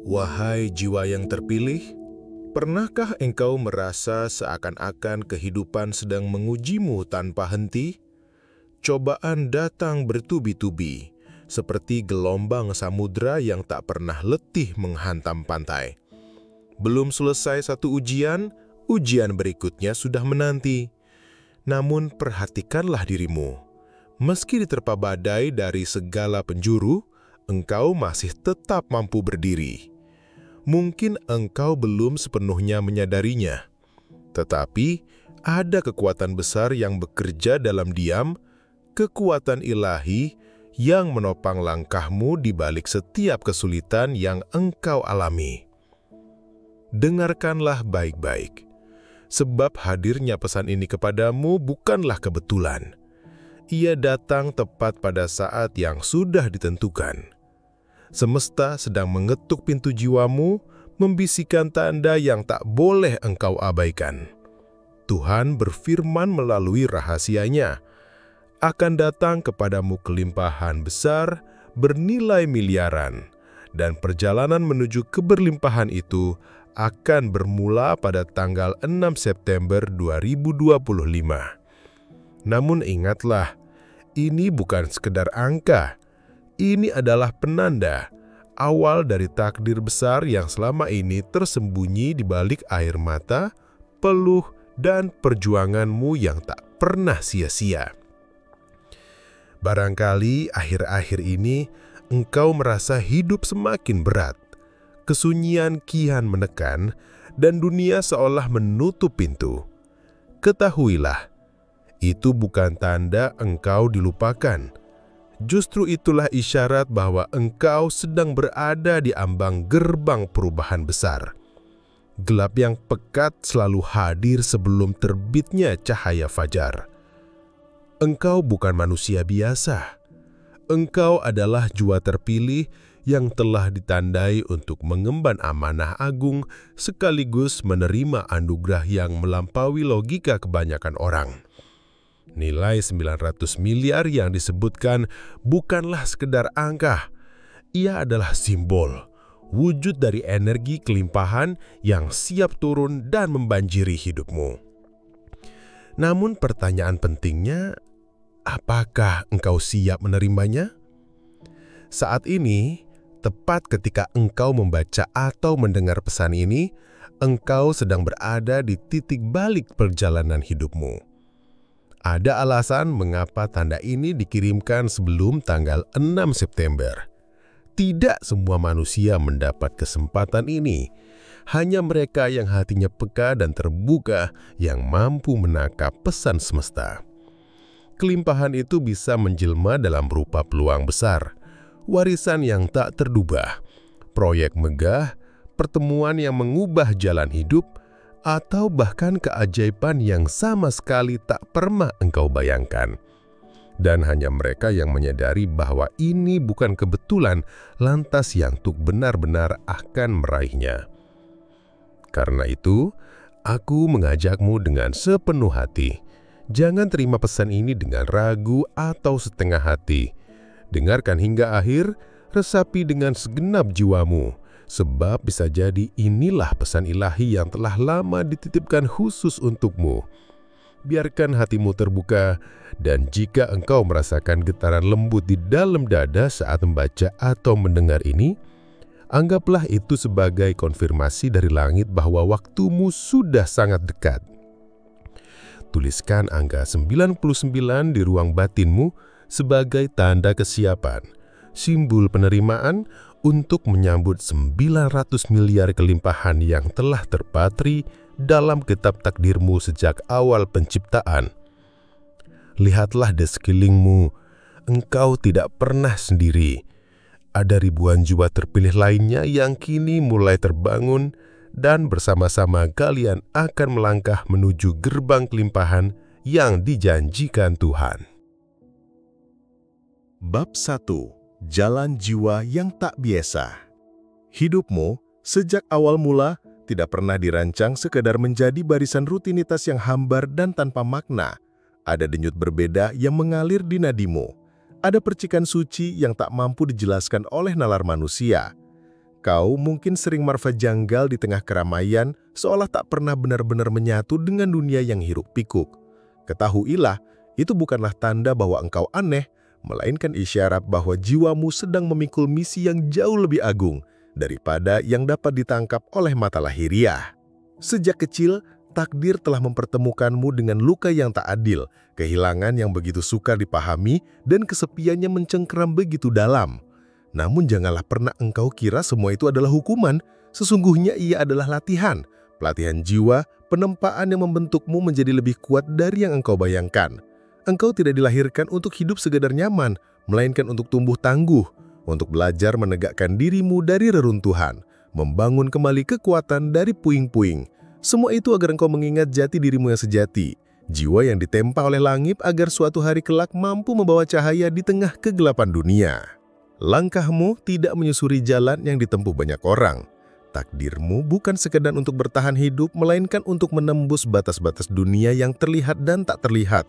Wahai jiwa yang terpilih, pernahkah engkau merasa seakan-akan kehidupan sedang mengujimu tanpa henti? Cobaan datang bertubi-tubi, seperti gelombang samudra yang tak pernah letih menghantam pantai. Belum selesai satu ujian, ujian berikutnya sudah menanti. Namun perhatikanlah dirimu. Meski diterpa badai dari segala penjuru, engkau masih tetap mampu berdiri. Mungkin engkau belum sepenuhnya menyadarinya, tetapi ada kekuatan besar yang bekerja dalam diam, kekuatan ilahi yang menopang langkahmu di balik setiap kesulitan yang engkau alami. Dengarkanlah baik-baik, sebab hadirnya pesan ini kepadamu bukanlah kebetulan. Ia datang tepat pada saat yang sudah ditentukan. Semesta sedang mengetuk pintu jiwamu, membisikkan tanda yang tak boleh engkau abaikan. Tuhan berfirman melalui rahasianya, akan datang kepadamu kelimpahan besar, bernilai miliaran, dan perjalanan menuju keberlimpahan itu akan bermula pada tanggal 6 September 2025. Namun ingatlah, ini bukan sekedar angka. Ini adalah penanda, awal dari takdir besar yang selama ini tersembunyi di balik air mata, peluh, dan perjuanganmu yang tak pernah sia-sia. Barangkali akhir-akhir ini engkau merasa hidup semakin berat, kesunyian kian menekan, dan dunia seolah menutup pintu. Ketahuilah, itu bukan tanda engkau dilupakan. Justru itulah isyarat bahwa engkau sedang berada di ambang gerbang perubahan besar. Gelap yang pekat selalu hadir sebelum terbitnya cahaya fajar. Engkau bukan manusia biasa. Engkau adalah jiwa terpilih yang telah ditandai untuk mengemban amanah agung sekaligus menerima anugerah yang melampaui logika kebanyakan orang. Nilai 900 miliar yang disebutkan bukanlah sekedar angka. Ia adalah simbol, wujud dari energi kelimpahan yang siap turun dan membanjiri hidupmu. Namun pertanyaan pentingnya, apakah engkau siap menerimanya? Saat ini, tepat ketika engkau membaca atau mendengar pesan ini, engkau sedang berada di titik balik perjalanan hidupmu. Ada alasan mengapa tanda ini dikirimkan sebelum tanggal 6 September. Tidak semua manusia mendapat kesempatan ini. Hanya mereka yang hatinya peka dan terbuka yang mampu menangkap pesan semesta. Kelimpahan itu bisa menjelma dalam berupa peluang besar, warisan yang tak terduga, proyek megah, pertemuan yang mengubah jalan hidup, atau bahkan keajaiban yang sama sekali tak pernah engkau bayangkan. Dan hanya mereka yang menyadari bahwa ini bukan kebetulan, lantas yang tuk benar-benar akan meraihnya. Karena itu, aku mengajakmu dengan sepenuh hati. Jangan terima pesan ini dengan ragu atau setengah hati. Dengarkan hingga akhir, resapi dengan segenap jiwamu. Sebab bisa jadi inilah pesan ilahi yang telah lama dititipkan khusus untukmu. Biarkan hatimu terbuka, dan jika engkau merasakan getaran lembut di dalam dada saat membaca atau mendengar ini, anggaplah itu sebagai konfirmasi dari langit bahwa waktumu sudah sangat dekat. Tuliskan angka 99 di ruang batinmu sebagai tanda kesiapan, simbol penerimaan, untuk menyambut 900 miliar kelimpahan yang telah terpatri dalam kitab takdirmu sejak awal penciptaan. Lihatlah di sekelilingmu, engkau tidak pernah sendiri. Ada ribuan jiwa terpilih lainnya yang kini mulai terbangun dan bersama-sama kalian akan melangkah menuju gerbang kelimpahan yang dijanjikan Tuhan. Bab 1. Jalan jiwa yang tak biasa. Hidupmu sejak awal mula tidak pernah dirancang sekedar menjadi barisan rutinitas yang hambar dan tanpa makna. Ada denyut berbeda yang mengalir di nadimu. Ada percikan suci yang tak mampu dijelaskan oleh nalar manusia. Kau mungkin sering merasa janggal di tengah keramaian, seolah tak pernah benar-benar menyatu dengan dunia yang hiruk-pikuk. Ketahuilah, itu bukanlah tanda bahwa engkau aneh, melainkan isyarat bahwa jiwamu sedang memikul misi yang jauh lebih agung daripada yang dapat ditangkap oleh mata lahiriah. Sejak kecil, takdir telah mempertemukanmu dengan luka yang tak adil, kehilangan yang begitu sukar dipahami, dan kesepiannya mencengkeram begitu dalam. Namun janganlah pernah engkau kira semua itu adalah hukuman. Sesungguhnya ia adalah latihan, pelatihan jiwa, penempaan yang membentukmu menjadi lebih kuat dari yang engkau bayangkan. Engkau tidak dilahirkan untuk hidup sekedar nyaman, melainkan untuk tumbuh tangguh, untuk belajar menegakkan dirimu dari reruntuhan, membangun kembali kekuatan dari puing-puing. Semua itu agar engkau mengingat jati dirimu yang sejati, jiwa yang ditempa oleh langit agar suatu hari kelak mampu membawa cahaya di tengah kegelapan dunia. Langkahmu tidak menyusuri jalan yang ditempuh banyak orang. Takdirmu bukan sekedar untuk bertahan hidup, melainkan untuk menembus batas-batas dunia yang terlihat dan tak terlihat.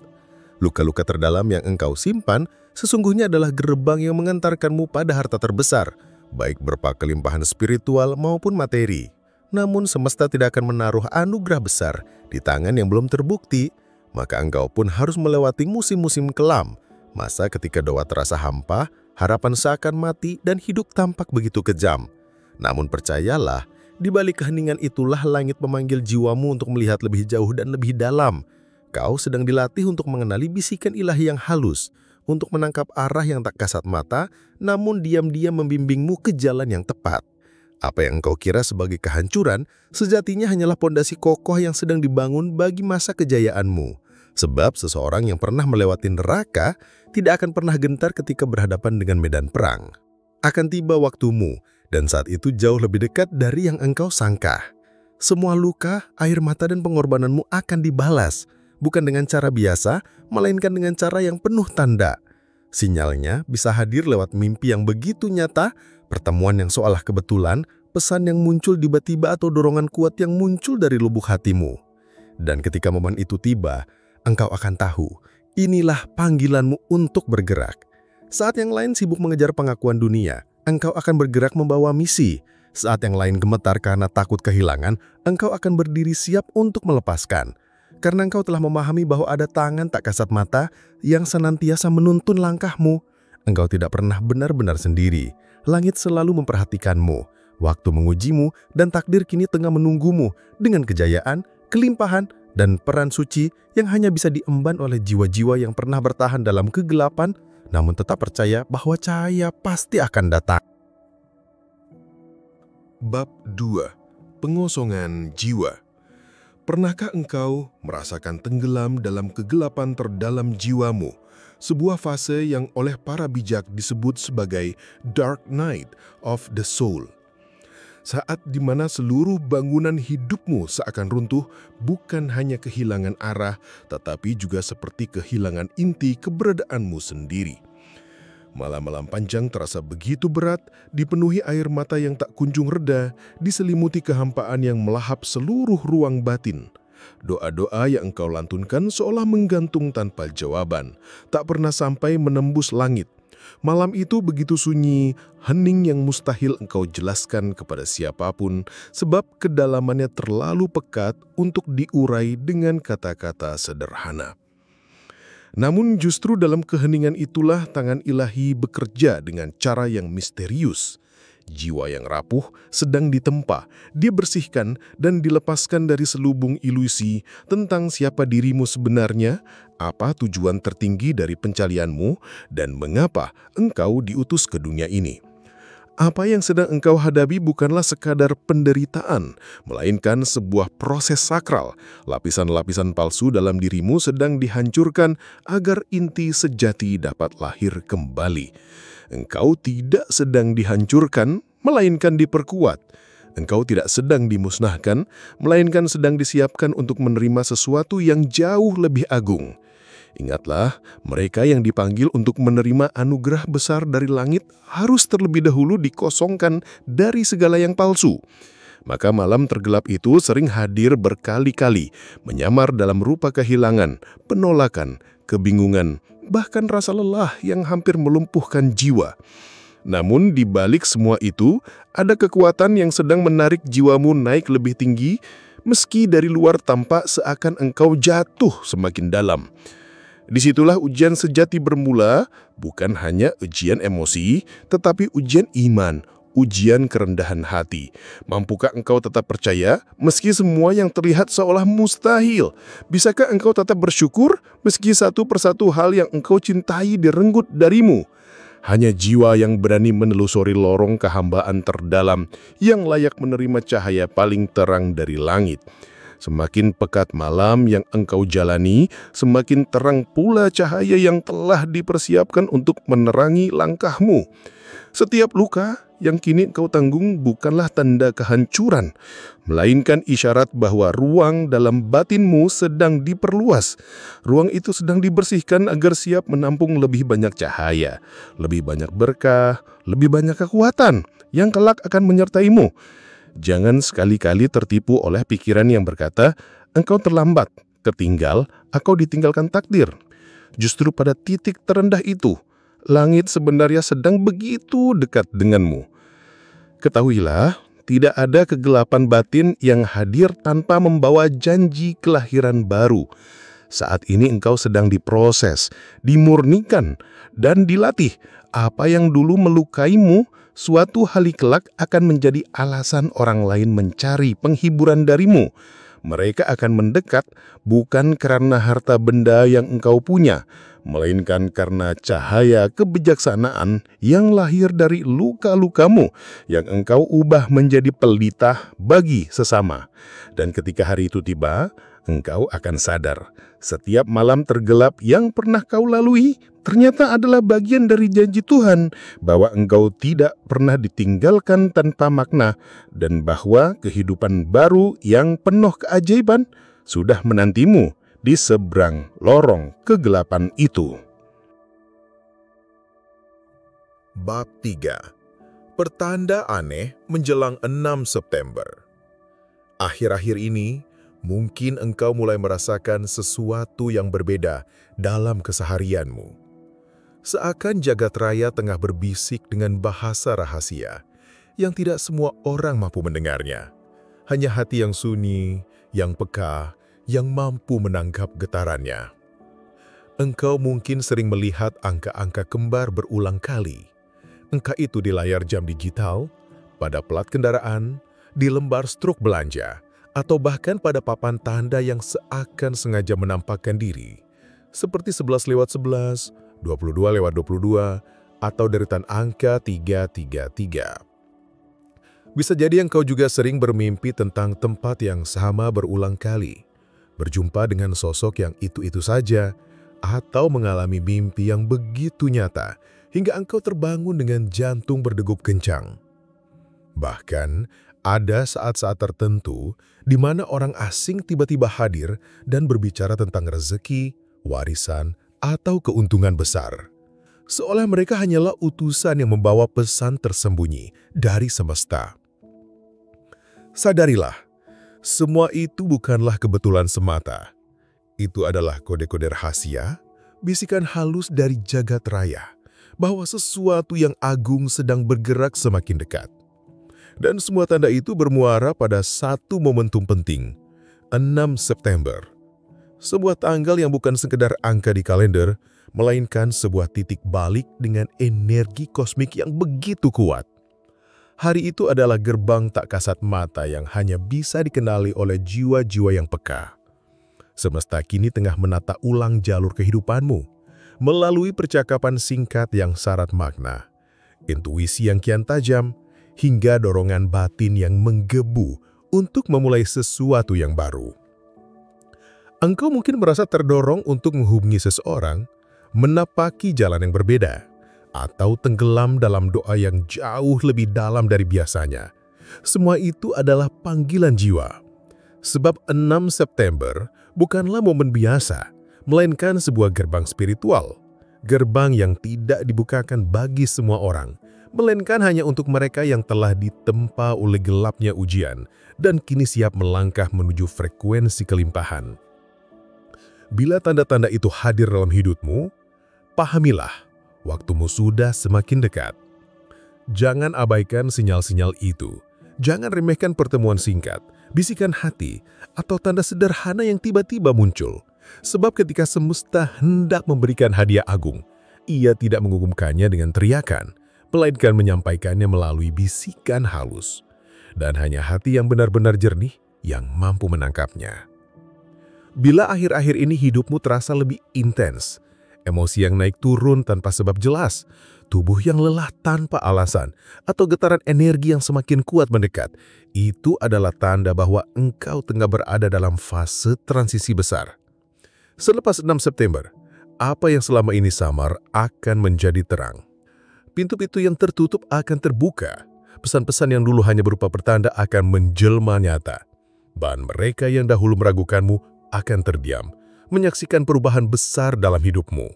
Luka-luka terdalam yang engkau simpan sesungguhnya adalah gerbang yang mengantarkanmu pada harta terbesar, baik berupa kelimpahan spiritual maupun materi. Namun semesta tidak akan menaruh anugerah besar di tangan yang belum terbukti, maka engkau pun harus melewati musim-musim kelam, masa ketika doa terasa hampa, harapan seakan mati, dan hidup tampak begitu kejam. Namun percayalah, di balik keheningan itulah langit memanggil jiwamu untuk melihat lebih jauh dan lebih dalam. Kau sedang dilatih untuk mengenali bisikan ilahi yang halus, untuk menangkap arah yang tak kasat mata, namun diam-diam membimbingmu ke jalan yang tepat. Apa yang engkau kira sebagai kehancuran, sejatinya hanyalah pondasi kokoh yang sedang dibangun bagi masa kejayaanmu. Sebab seseorang yang pernah melewati neraka tidak akan pernah gentar ketika berhadapan dengan medan perang. Akan tiba waktumu, dan saat itu jauh lebih dekat dari yang engkau sangka. Semua luka, air mata, dan pengorbananmu akan dibalas, bukan dengan cara biasa, melainkan dengan cara yang penuh tanda. Sinyalnya bisa hadir lewat mimpi yang begitu nyata, pertemuan yang seolah kebetulan, pesan yang muncul tiba-tiba, atau dorongan kuat yang muncul dari lubuk hatimu. Dan ketika momen itu tiba, engkau akan tahu, inilah panggilanmu untuk bergerak. Saat yang lain sibuk mengejar pengakuan dunia, engkau akan bergerak membawa misi. Saat yang lain gemetar karena takut kehilangan, engkau akan berdiri siap untuk melepaskan. Karena engkau telah memahami bahwa ada tangan tak kasat mata yang senantiasa menuntun langkahmu. Engkau tidak pernah benar-benar sendiri. Langit selalu memperhatikanmu. Waktu mengujimu, dan takdir kini tengah menunggumu dengan kejayaan, kelimpahan, dan peran suci yang hanya bisa diemban oleh jiwa-jiwa yang pernah bertahan dalam kegelapan, namun tetap percaya bahwa cahaya pasti akan datang. Bab 2. Pengosongan jiwa. Pernahkah engkau merasakan tenggelam dalam kegelapan terdalam jiwamu? Sebuah fase yang oleh para bijak disebut sebagai Dark Night of the Soul. Saat di mana seluruh bangunan hidupmu seakan runtuh, bukan hanya kehilangan arah, tetapi juga seperti kehilangan inti keberadaanmu sendiri. Malam-malam panjang terasa begitu berat, dipenuhi air mata yang tak kunjung reda, diselimuti kehampaan yang melahap seluruh ruang batin. Doa-doa yang engkau lantunkan seolah menggantung tanpa jawaban, tak pernah sampai menembus langit. Malam itu begitu sunyi, hening yang mustahil engkau jelaskan kepada siapapun, sebab kedalamannya terlalu pekat untuk diurai dengan kata-kata sederhana. Namun justru dalam keheningan itulah tangan ilahi bekerja dengan cara yang misterius. Jiwa yang rapuh sedang ditempa, dibersihkan dan dilepaskan dari selubung ilusi tentang siapa dirimu sebenarnya, apa tujuan tertinggi dari pencarianmu, dan mengapa engkau diutus ke dunia ini. Apa yang sedang engkau hadapi bukanlah sekadar penderitaan, melainkan sebuah proses sakral. Lapisan-lapisan palsu dalam dirimu sedang dihancurkan agar inti sejati dapat lahir kembali. Engkau tidak sedang dihancurkan, melainkan diperkuat. Engkau tidak sedang dimusnahkan, melainkan sedang disiapkan untuk menerima sesuatu yang jauh lebih agung. Ingatlah, mereka yang dipanggil untuk menerima anugerah besar dari langit harus terlebih dahulu dikosongkan dari segala yang palsu. Maka malam tergelap itu sering hadir berkali-kali, menyamar dalam rupa kehilangan, penolakan, kebingungan, bahkan rasa lelah yang hampir melumpuhkan jiwa. Namun di balik semua itu, ada kekuatan yang sedang menarik jiwamu naik lebih tinggi, meski dari luar tampak seakan engkau jatuh semakin dalam. Disitulah ujian sejati bermula, bukan hanya ujian emosi, tetapi ujian iman, ujian kerendahan hati. Mampukah engkau tetap percaya, meski semua yang terlihat seolah mustahil? Bisakah engkau tetap bersyukur, meski satu persatu hal yang engkau cintai direnggut darimu? Hanya jiwa yang berani menelusuri lorong kehambaan terdalam yang layak menerima cahaya paling terang dari langit. Semakin pekat malam yang engkau jalani, semakin terang pula cahaya yang telah dipersiapkan untuk menerangi langkahmu. Setiap luka yang kini engkau tanggung bukanlah tanda kehancuran, melainkan isyarat bahwa ruang dalam batinmu sedang diperluas. Ruang itu sedang dibersihkan agar siap menampung lebih banyak cahaya, lebih banyak berkah, lebih banyak kekuatan yang kelak akan menyertaimu. Jangan sekali-kali tertipu oleh pikiran yang berkata, engkau terlambat, ketinggal, atau ditinggalkan takdir. Justru pada titik terendah itu, langit sebenarnya sedang begitu dekat denganmu. Ketahuilah, tidak ada kegelapan batin yang hadir tanpa membawa janji kelahiran baru. Saat ini engkau sedang diproses, dimurnikan, dan dilatih. Apa yang dulu melukaimu, suatu hari kelak akan menjadi alasan orang lain mencari penghiburan darimu. Mereka akan mendekat bukan karena harta benda yang engkau punya, melainkan karena cahaya kebijaksanaan yang lahir dari luka-lukamu, yang engkau ubah menjadi pelita bagi sesama. Dan ketika hari itu tiba, engkau akan sadar, setiap malam tergelap yang pernah kau lalui, ternyata adalah bagian dari janji Tuhan bahwa engkau tidak pernah ditinggalkan tanpa makna dan bahwa kehidupan baru yang penuh keajaiban sudah menantimu di seberang lorong kegelapan itu. Bab 3. Pertanda aneh menjelang 6 September. Akhir-akhir ini, mungkin engkau mulai merasakan sesuatu yang berbeda dalam keseharianmu. Seakan jagat raya tengah berbisik dengan bahasa rahasia yang tidak semua orang mampu mendengarnya. Hanya hati yang sunyi, yang peka, yang mampu menangkap getarannya. Engkau mungkin sering melihat angka-angka kembar berulang kali. Angka itu di layar jam digital, pada plat kendaraan, di lembar struk belanja, atau bahkan pada papan tanda yang seakan sengaja menampakkan diri, seperti 11/11, 22/22, atau deretan angka 333. Bisa jadi engkau juga sering bermimpi tentang tempat yang sama berulang kali, berjumpa dengan sosok yang itu-itu saja, atau mengalami mimpi yang begitu nyata hingga engkau terbangun dengan jantung berdegup kencang. Bahkan, ada saat-saat tertentu di mana orang asing tiba-tiba hadir dan berbicara tentang rezeki, warisan, atau keuntungan besar. Seolah mereka hanyalah utusan yang membawa pesan tersembunyi dari semesta. Sadarilah, semua itu bukanlah kebetulan semata. Itu adalah kode-kode rahasia, bisikan halus dari jagat raya, bahwa sesuatu yang agung sedang bergerak semakin dekat. Dan semua tanda itu bermuara pada satu momentum penting, 6 September. Sebuah tanggal yang bukan sekedar angka di kalender, melainkan sebuah titik balik dengan energi kosmik yang begitu kuat. Hari itu adalah gerbang tak kasat mata yang hanya bisa dikenali oleh jiwa-jiwa yang peka. Semesta kini tengah menata ulang jalur kehidupanmu, melalui percakapan singkat yang syarat makna, intuisi yang kian tajam, hingga dorongan batin yang menggebu untuk memulai sesuatu yang baru. Engkau mungkin merasa terdorong untuk menghubungi seseorang, menapaki jalan yang berbeda, atau tenggelam dalam doa yang jauh lebih dalam dari biasanya. Semua itu adalah panggilan jiwa. Sebab 6 September bukanlah momen biasa, melainkan sebuah gerbang spiritual. Gerbang yang tidak dibukakan bagi semua orang, melainkan hanya untuk mereka yang telah ditempa oleh gelapnya ujian dan kini siap melangkah menuju frekuensi kelimpahan. Bila tanda-tanda itu hadir dalam hidupmu, pahamilah, waktumu sudah semakin dekat. Jangan abaikan sinyal-sinyal itu. Jangan remehkan pertemuan singkat, bisikan hati, atau tanda sederhana yang tiba-tiba muncul. Sebab ketika semesta hendak memberikan hadiah agung, ia tidak mengumumkannya dengan teriakan, melainkan menyampaikannya melalui bisikan halus. Dan hanya hati yang benar-benar jernih yang mampu menangkapnya. Bila akhir-akhir ini hidupmu terasa lebih intens, emosi yang naik turun tanpa sebab jelas, tubuh yang lelah tanpa alasan, atau getaran energi yang semakin kuat mendekat, itu adalah tanda bahwa engkau tengah berada dalam fase transisi besar. Selepas 6 September, apa yang selama ini samar akan menjadi terang. Pintu-pintu yang tertutup akan terbuka. Pesan-pesan yang dulu hanya berupa pertanda akan menjelma nyata. Dan mereka yang dahulu meragukanmu akan terdiam, menyaksikan perubahan besar dalam hidupmu.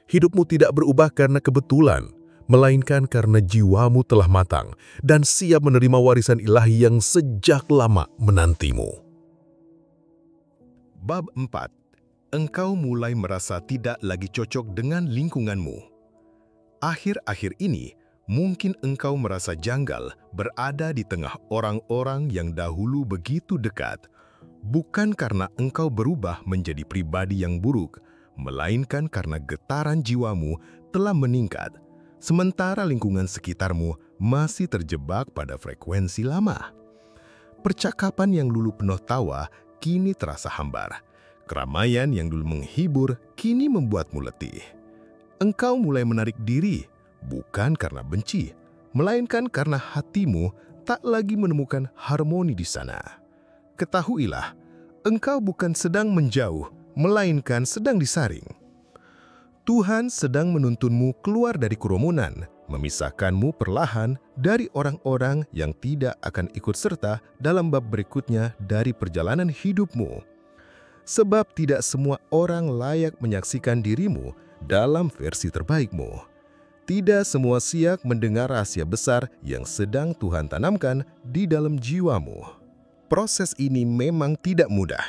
Hidupmu tidak berubah karena kebetulan, melainkan karena jiwamu telah matang dan siap menerima warisan ilahi yang sejak lama menantimu. Bab 4. Engkau mulai merasa tidak lagi cocok dengan lingkunganmu. Akhir-akhir ini, mungkin engkau merasa janggal berada di tengah orang-orang yang dahulu begitu dekat. Bukan karena engkau berubah menjadi pribadi yang buruk, melainkan karena getaran jiwamu telah meningkat, sementara lingkungan sekitarmu masih terjebak pada frekuensi lama. Percakapan yang dulu penuh tawa kini terasa hambar. Keramaian yang dulu menghibur kini membuatmu letih. Engkau mulai menarik diri, bukan karena benci, melainkan karena hatimu tak lagi menemukan harmoni di sana. Ketahuilah, engkau bukan sedang menjauh, melainkan sedang disaring. Tuhan sedang menuntunmu keluar dari kerumunan, memisahkanmu perlahan dari orang-orang yang tidak akan ikut serta dalam bab berikutnya dari perjalanan hidupmu. Sebab tidak semua orang layak menyaksikan dirimu dalam versi terbaikmu. Tidak semua siap mendengar rahasia besar yang sedang Tuhan tanamkan di dalam jiwamu. Proses ini memang tidak mudah.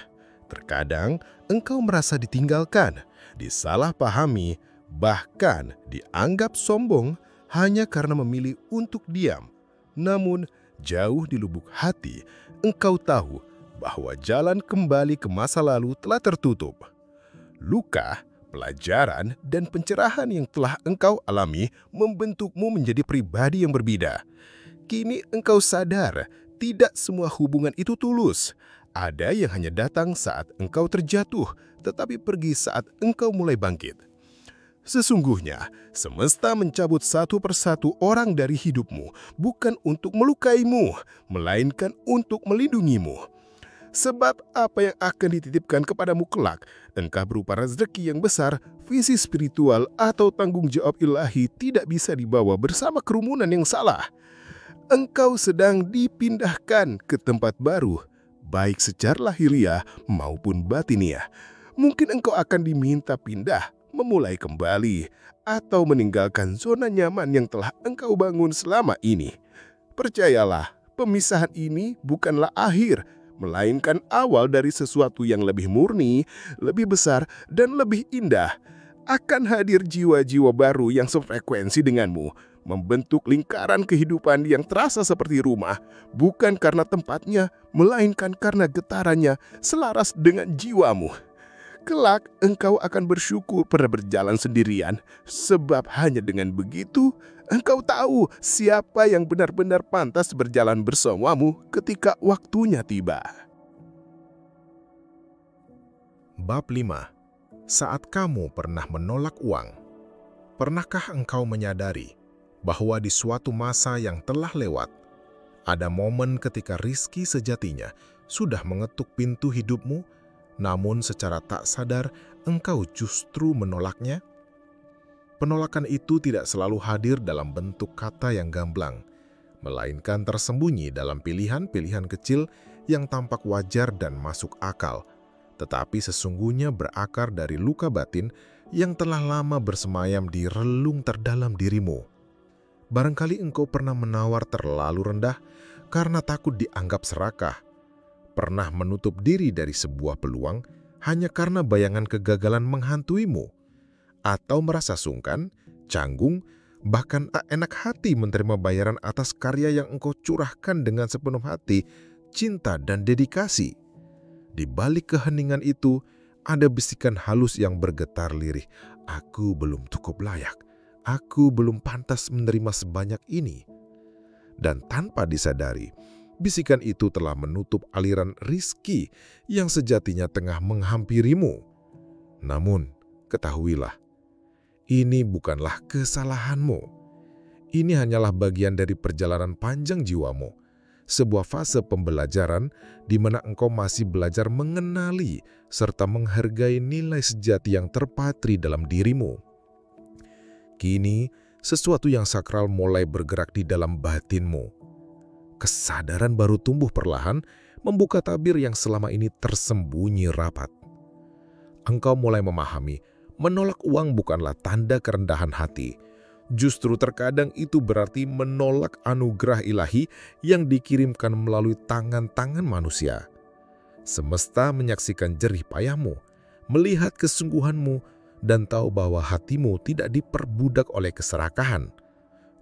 Terkadang engkau merasa ditinggalkan, disalahpahami, bahkan dianggap sombong hanya karena memilih untuk diam. Namun, jauh di lubuk hati, engkau tahu bahwa jalan kembali ke masa lalu telah tertutup. Luka, pelajaran, dan pencerahan yang telah engkau alami membentukmu menjadi pribadi yang berbeda. Kini engkau sadar, tidak semua hubungan itu tulus. Ada yang hanya datang saat engkau terjatuh, tetapi pergi saat engkau mulai bangkit. Sesungguhnya, semesta mencabut satu persatu orang dari hidupmu, bukan untuk melukaimu, melainkan untuk melindungimu. Sebab apa yang akan dititipkan kepadamu kelak, entah berupa rezeki yang besar, visi spiritual, atau tanggung jawab ilahi tidak bisa dibawa bersama kerumunan yang salah. Engkau sedang dipindahkan ke tempat baru, baik secara lahiriah maupun batiniah. Mungkin engkau akan diminta pindah, memulai kembali, atau meninggalkan zona nyaman yang telah engkau bangun selama ini. Percayalah, pemisahan ini bukanlah akhir, melainkan awal dari sesuatu yang lebih murni, lebih besar, dan lebih indah. Akan hadir jiwa-jiwa baru yang sefrekuensi denganmu, membentuk lingkaran kehidupan yang terasa seperti rumah, bukan karena tempatnya, melainkan karena getarannya selaras dengan jiwamu. Kelak, engkau akan bersyukur pada berjalan sendirian, sebab hanya dengan begitu, engkau tahu siapa yang benar-benar pantas berjalan bersamamu ketika waktunya tiba. Bab 5. Saat kamu pernah menolak uang, pernahkah engkau menyadari bahwa di suatu masa yang telah lewat, ada momen ketika rizki sejatinya sudah mengetuk pintu hidupmu, namun secara tak sadar engkau justru menolaknya? Penolakan itu tidak selalu hadir dalam bentuk kata yang gamblang, melainkan tersembunyi dalam pilihan-pilihan kecil yang tampak wajar dan masuk akal, tetapi sesungguhnya berakar dari luka batin yang telah lama bersemayam di relung terdalam dirimu. Barangkali engkau pernah menawar terlalu rendah karena takut dianggap serakah, pernah menutup diri dari sebuah peluang hanya karena bayangan kegagalan menghantuimu, atau merasa sungkan, canggung, bahkan tak enak hati menerima bayaran atas karya yang engkau curahkan dengan sepenuh hati, cinta, dan dedikasi. Di balik keheningan itu, ada bisikan halus yang bergetar lirih. Aku belum cukup layak. Aku belum pantas menerima sebanyak ini. Dan tanpa disadari, bisikan itu telah menutup aliran rizki yang sejatinya tengah menghampirimu. Namun, ketahuilah, ini bukanlah kesalahanmu. Ini hanyalah bagian dari perjalanan panjang jiwamu, sebuah fase pembelajaran di mana engkau masih belajar mengenali serta menghargai nilai sejati yang terpatri dalam dirimu. Kini, sesuatu yang sakral mulai bergerak di dalam batinmu. Kesadaran baru tumbuh perlahan, membuka tabir yang selama ini tersembunyi rapat. Engkau mulai memahami, menolak uang bukanlah tanda kerendahan hati. Justru terkadang itu berarti menolak anugerah ilahi yang dikirimkan melalui tangan-tangan manusia. Semesta menyaksikan jerih payahmu, melihat kesungguhanmu, dan tahu bahwa hatimu tidak diperbudak oleh keserakahan.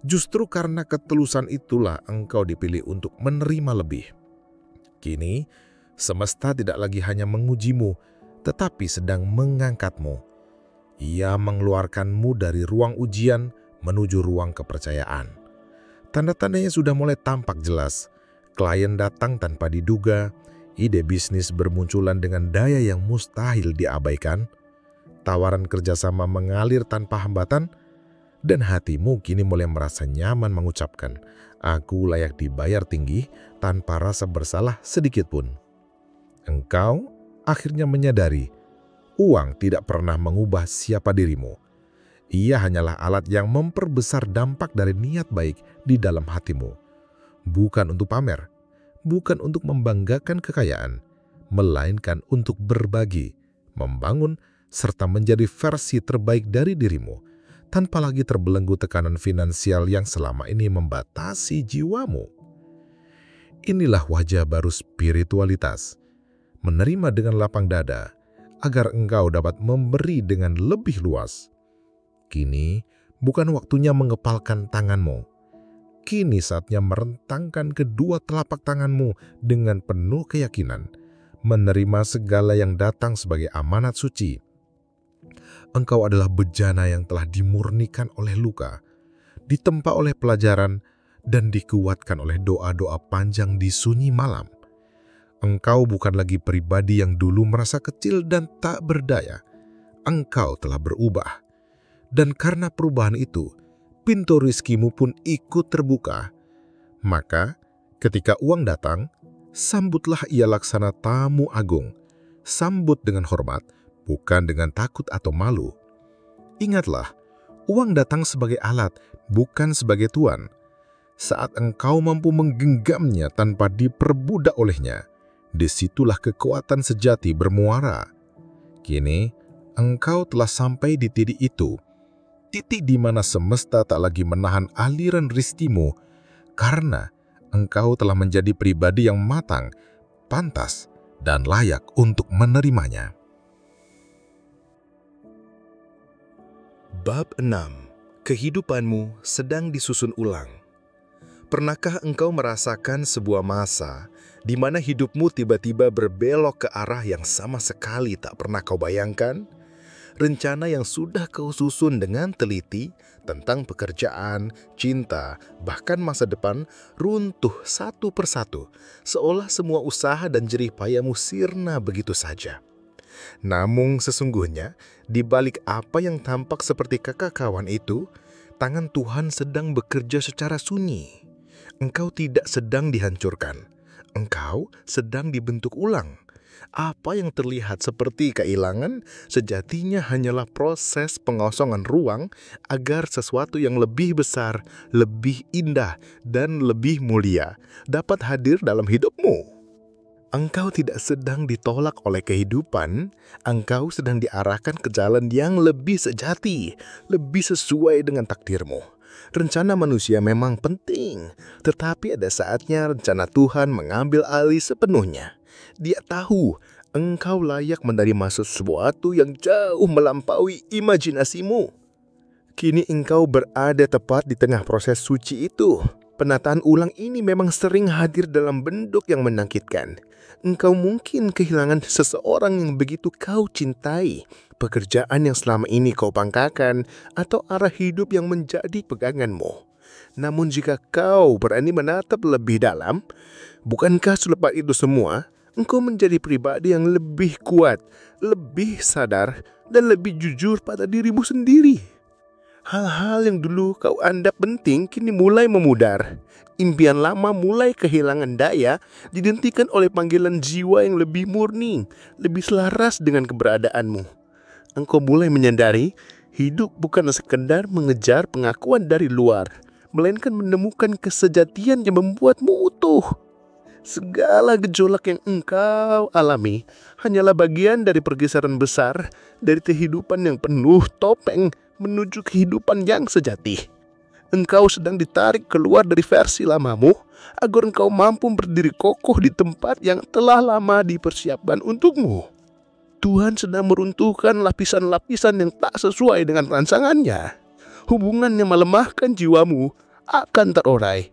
Justru karena ketulusan itulah engkau dipilih untuk menerima lebih. Kini, semesta tidak lagi hanya mengujimu, tetapi sedang mengangkatmu. Ia mengeluarkanmu dari ruang ujian menuju ruang kepercayaan. Tanda-tandanya sudah mulai tampak jelas. Klien datang tanpa diduga, ide bisnis bermunculan dengan daya yang mustahil diabaikan, tawaran kerjasama mengalir tanpa hambatan, dan hatimu kini mulai merasa nyaman mengucapkan, "Aku layak dibayar tinggi," tanpa rasa bersalah sedikit pun. Engkau akhirnya menyadari, uang tidak pernah mengubah siapa dirimu. Ia hanyalah alat yang memperbesar dampak dari niat baik di dalam hatimu. Bukan untuk pamer, bukan untuk membanggakan kekayaan, melainkan untuk berbagi, membangun, serta menjadi versi terbaik dari dirimu, tanpa lagi terbelenggu tekanan finansial yang selama ini membatasi jiwamu. Inilah wajah baru spiritualitas. Menerima dengan lapang dada, agar engkau dapat memberi dengan lebih luas. Kini, bukan waktunya mengepalkan tanganmu. Kini saatnya merentangkan kedua telapak tanganmu dengan penuh keyakinan, menerima segala yang datang sebagai amanat suci. Engkau adalah bejana yang telah dimurnikan oleh luka, ditempa oleh pelajaran, dan dikuatkan oleh doa-doa panjang di sunyi malam. Engkau bukan lagi pribadi yang dulu merasa kecil dan tak berdaya. Engkau telah berubah. Dan karena perubahan itu, pintu rizkimu pun ikut terbuka. Maka, ketika uang datang, sambutlah ia laksana tamu agung. Sambut dengan hormat, bukan dengan takut atau malu. Ingatlah, uang datang sebagai alat, bukan sebagai tuan. Saat engkau mampu menggenggamnya tanpa diperbudak olehnya, disitulah kekuatan sejati bermuara. Kini, engkau telah sampai di titik itu, titik di mana semesta tak lagi menahan aliran rizkimu, karena engkau telah menjadi pribadi yang matang, pantas, dan layak untuk menerimanya. Bab 6. Kehidupanmu sedang disusun ulang. Pernahkah engkau merasakan sebuah masa di mana hidupmu tiba-tiba berbelok ke arah yang sama sekali tak pernah kau bayangkan? Rencana yang sudah kau susun dengan teliti tentang pekerjaan, cinta, bahkan masa depan runtuh satu persatu, seolah semua usaha dan jerih payahmu sirna begitu saja. Namun sesungguhnya, di balik apa yang tampak seperti kekacauan itu, tangan Tuhan sedang bekerja secara sunyi. Engkau tidak sedang dihancurkan, engkau sedang dibentuk ulang. Apa yang terlihat seperti kehilangan, sejatinya hanyalah proses pengosongan ruang agar sesuatu yang lebih besar, lebih indah, dan lebih mulia dapat hadir dalam hidupmu. Engkau tidak sedang ditolak oleh kehidupan, engkau sedang diarahkan ke jalan yang lebih sejati, lebih sesuai dengan takdirmu. Rencana manusia memang penting, tetapi ada saatnya rencana Tuhan mengambil alih sepenuhnya. Dia tahu engkau layak menerima sesuatu yang jauh melampaui imajinasimu. Kini engkau berada tepat di tengah proses suci itu. Penataan ulang ini memang sering hadir dalam bentuk yang menakutkan. Engkau mungkin kehilangan seseorang yang begitu kau cintai, pekerjaan yang selama ini kau banggakan, atau arah hidup yang menjadi peganganmu. Namun jika kau berani menatap lebih dalam, bukankah selepas itu semua, engkau menjadi pribadi yang lebih kuat, lebih sadar, dan lebih jujur pada dirimu sendiri? Hal-hal yang dulu kau anggap penting kini mulai memudar. Impian lama mulai kehilangan daya, digantikan oleh panggilan jiwa yang lebih murni, lebih selaras dengan keberadaanmu. Engkau mulai menyadari, hidup bukan sekedar mengejar pengakuan dari luar, melainkan menemukan kesejatian yang membuatmu utuh. Segala gejolak yang engkau alami hanyalah bagian dari pergeseran besar dari kehidupan yang penuh topeng menuju kehidupan yang sejati. Engkau sedang ditarik keluar dari versi lamamu agar engkau mampu berdiri kokoh di tempat yang telah lama dipersiapkan untukmu. Tuhan sedang meruntuhkan lapisan-lapisan yang tak sesuai dengan rancangannya. Hubungan yang melemahkan jiwamu akan terurai.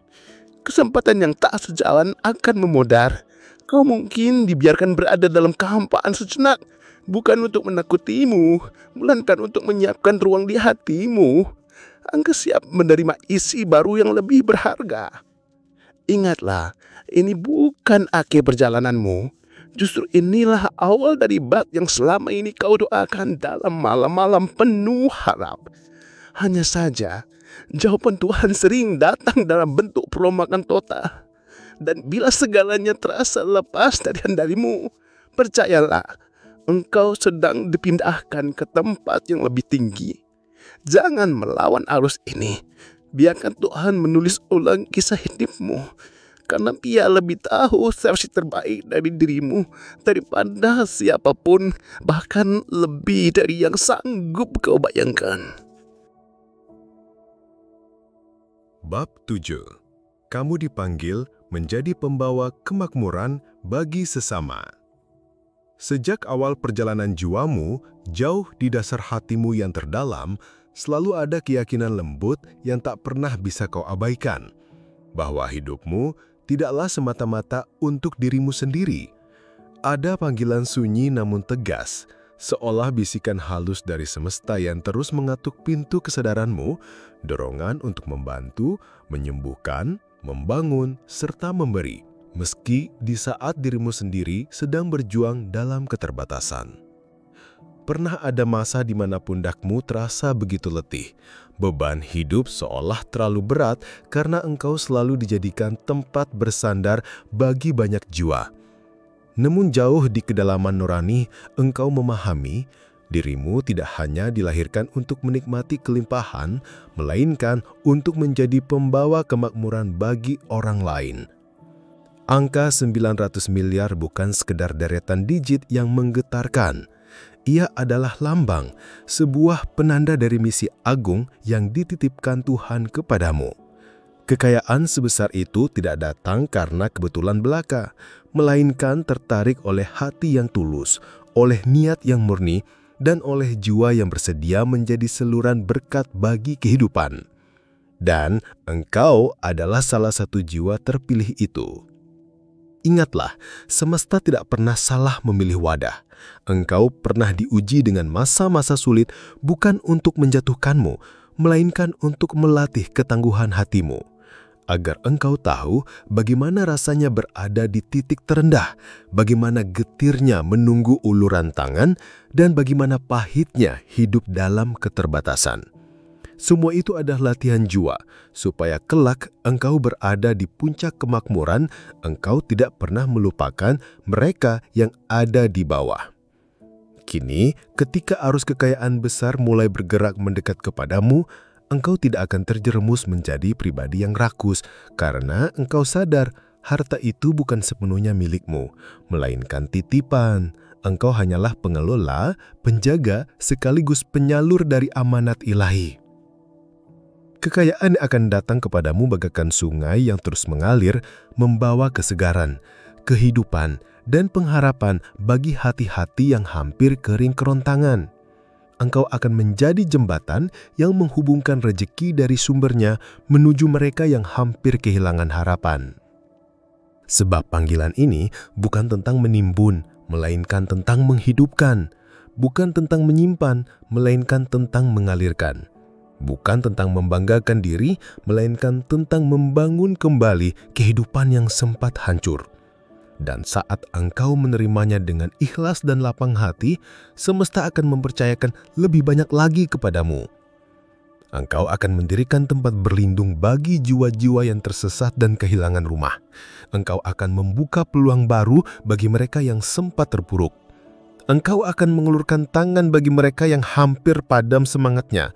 Kesempatan yang tak sejalan akan memudar. Kau mungkin dibiarkan berada dalam kehampaan sejenak, bukan untuk menakutimu, melainkan untuk menyiapkan ruang di hatimu. Engkau siap menerima isi baru yang lebih berharga. Ingatlah, ini bukan akhir perjalananmu. Justru inilah awal dari bab yang selama ini kau doakan dalam malam-malam penuh harap. Hanya saja, jawaban Tuhan sering datang dalam bentuk perombakan total. Dan bila segalanya terasa lepas dari kendalimu, percayalah, engkau sedang dipindahkan ke tempat yang lebih tinggi. Jangan melawan arus ini. Biarkan Tuhan menulis ulang kisah hidupmu. Karena Dia lebih tahu versi terbaik dari dirimu daripada siapapun, bahkan lebih dari yang sanggup kau bayangkan. Bab 7. Kamu dipanggil menjadi pembawa kemakmuran bagi sesama. Sejak awal perjalanan jiwamu, jauh di dasar hatimu yang terdalam, selalu ada keyakinan lembut yang tak pernah bisa kau abaikan, bahwa hidupmu tidaklah semata-mata untuk dirimu sendiri. Ada panggilan sunyi namun tegas, seolah bisikan halus dari semesta yang terus mengatuk pintu kesadaranmu, dorongan untuk membantu, menyembuhkan, membangun, serta memberi, meski di saat dirimu sendiri sedang berjuang dalam keterbatasan. Pernah ada masa di mana pundakmu terasa begitu letih, beban hidup seolah terlalu berat karena engkau selalu dijadikan tempat bersandar bagi banyak jiwa. Namun jauh di kedalaman nurani, engkau memahami, dirimu tidak hanya dilahirkan untuk menikmati kelimpahan, melainkan untuk menjadi pembawa kemakmuran bagi orang lain. Angka 900 miliar bukan sekedar deretan digit yang menggetarkan. Ia adalah lambang, sebuah penanda dari misi agung yang dititipkan Tuhan kepadamu. Kekayaan sebesar itu tidak datang karena kebetulan belaka, melainkan tertarik oleh hati yang tulus, oleh niat yang murni, dan oleh jiwa yang bersedia menjadi saluran berkat bagi kehidupan. Dan engkau adalah salah satu jiwa terpilih itu. Ingatlah, semesta tidak pernah salah memilih wadah. Engkau pernah diuji dengan masa-masa sulit bukan untuk menjatuhkanmu, melainkan untuk melatih ketangguhan hatimu. Agar engkau tahu bagaimana rasanya berada di titik terendah, bagaimana getirnya menunggu uluran tangan, dan bagaimana pahitnya hidup dalam keterbatasan. Semua itu adalah latihan jiwa, supaya kelak engkau berada di puncak kemakmuran, engkau tidak pernah melupakan mereka yang ada di bawah. Kini, ketika arus kekayaan besar mulai bergerak mendekat kepadamu, engkau tidak akan terjerumus menjadi pribadi yang rakus, karena engkau sadar harta itu bukan sepenuhnya milikmu, melainkan titipan. Engkau hanyalah pengelola, penjaga, sekaligus penyalur dari amanat ilahi. Kekayaan akan datang kepadamu bagaikan sungai yang terus mengalir, membawa kesegaran, kehidupan, dan pengharapan bagi hati-hati yang hampir kering kerontangan. engkau akan menjadi jembatan yang menghubungkan rejeki dari sumbernya menuju mereka yang hampir kehilangan harapan. Sebab panggilan ini bukan tentang menimbun, melainkan tentang menghidupkan. Bukan tentang menyimpan, melainkan tentang mengalirkan. Bukan tentang membanggakan diri, melainkan tentang membangun kembali kehidupan yang sempat hancur. Dan saat engkau menerimanya dengan ikhlas dan lapang hati, semesta akan mempercayakan lebih banyak lagi kepadamu. Engkau akan mendirikan tempat berlindung bagi jiwa-jiwa yang tersesat dan kehilangan rumah. Engkau akan membuka peluang baru bagi mereka yang sempat terpuruk. Engkau akan mengulurkan tangan bagi mereka yang hampir padam semangatnya.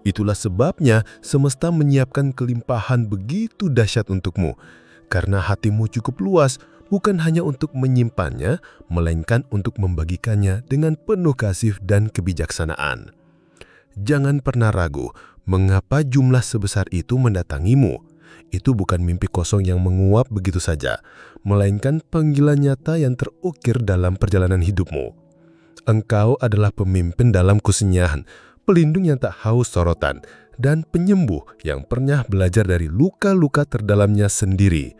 Itulah sebabnya semesta menyiapkan kelimpahan begitu dahsyat untukmu, karena hatimu cukup luas, bukan hanya untuk menyimpannya, melainkan untuk membagikannya dengan penuh kasih dan kebijaksanaan. Jangan pernah ragu mengapa jumlah sebesar itu mendatangimu. Itu bukan mimpi kosong yang menguap begitu saja, melainkan panggilan nyata yang terukir dalam perjalanan hidupmu. Engkau adalah pemimpin dalam kesunyian, pelindung yang tak haus sorotan, dan penyembuh yang pernah belajar dari luka-luka terdalamnya sendiri.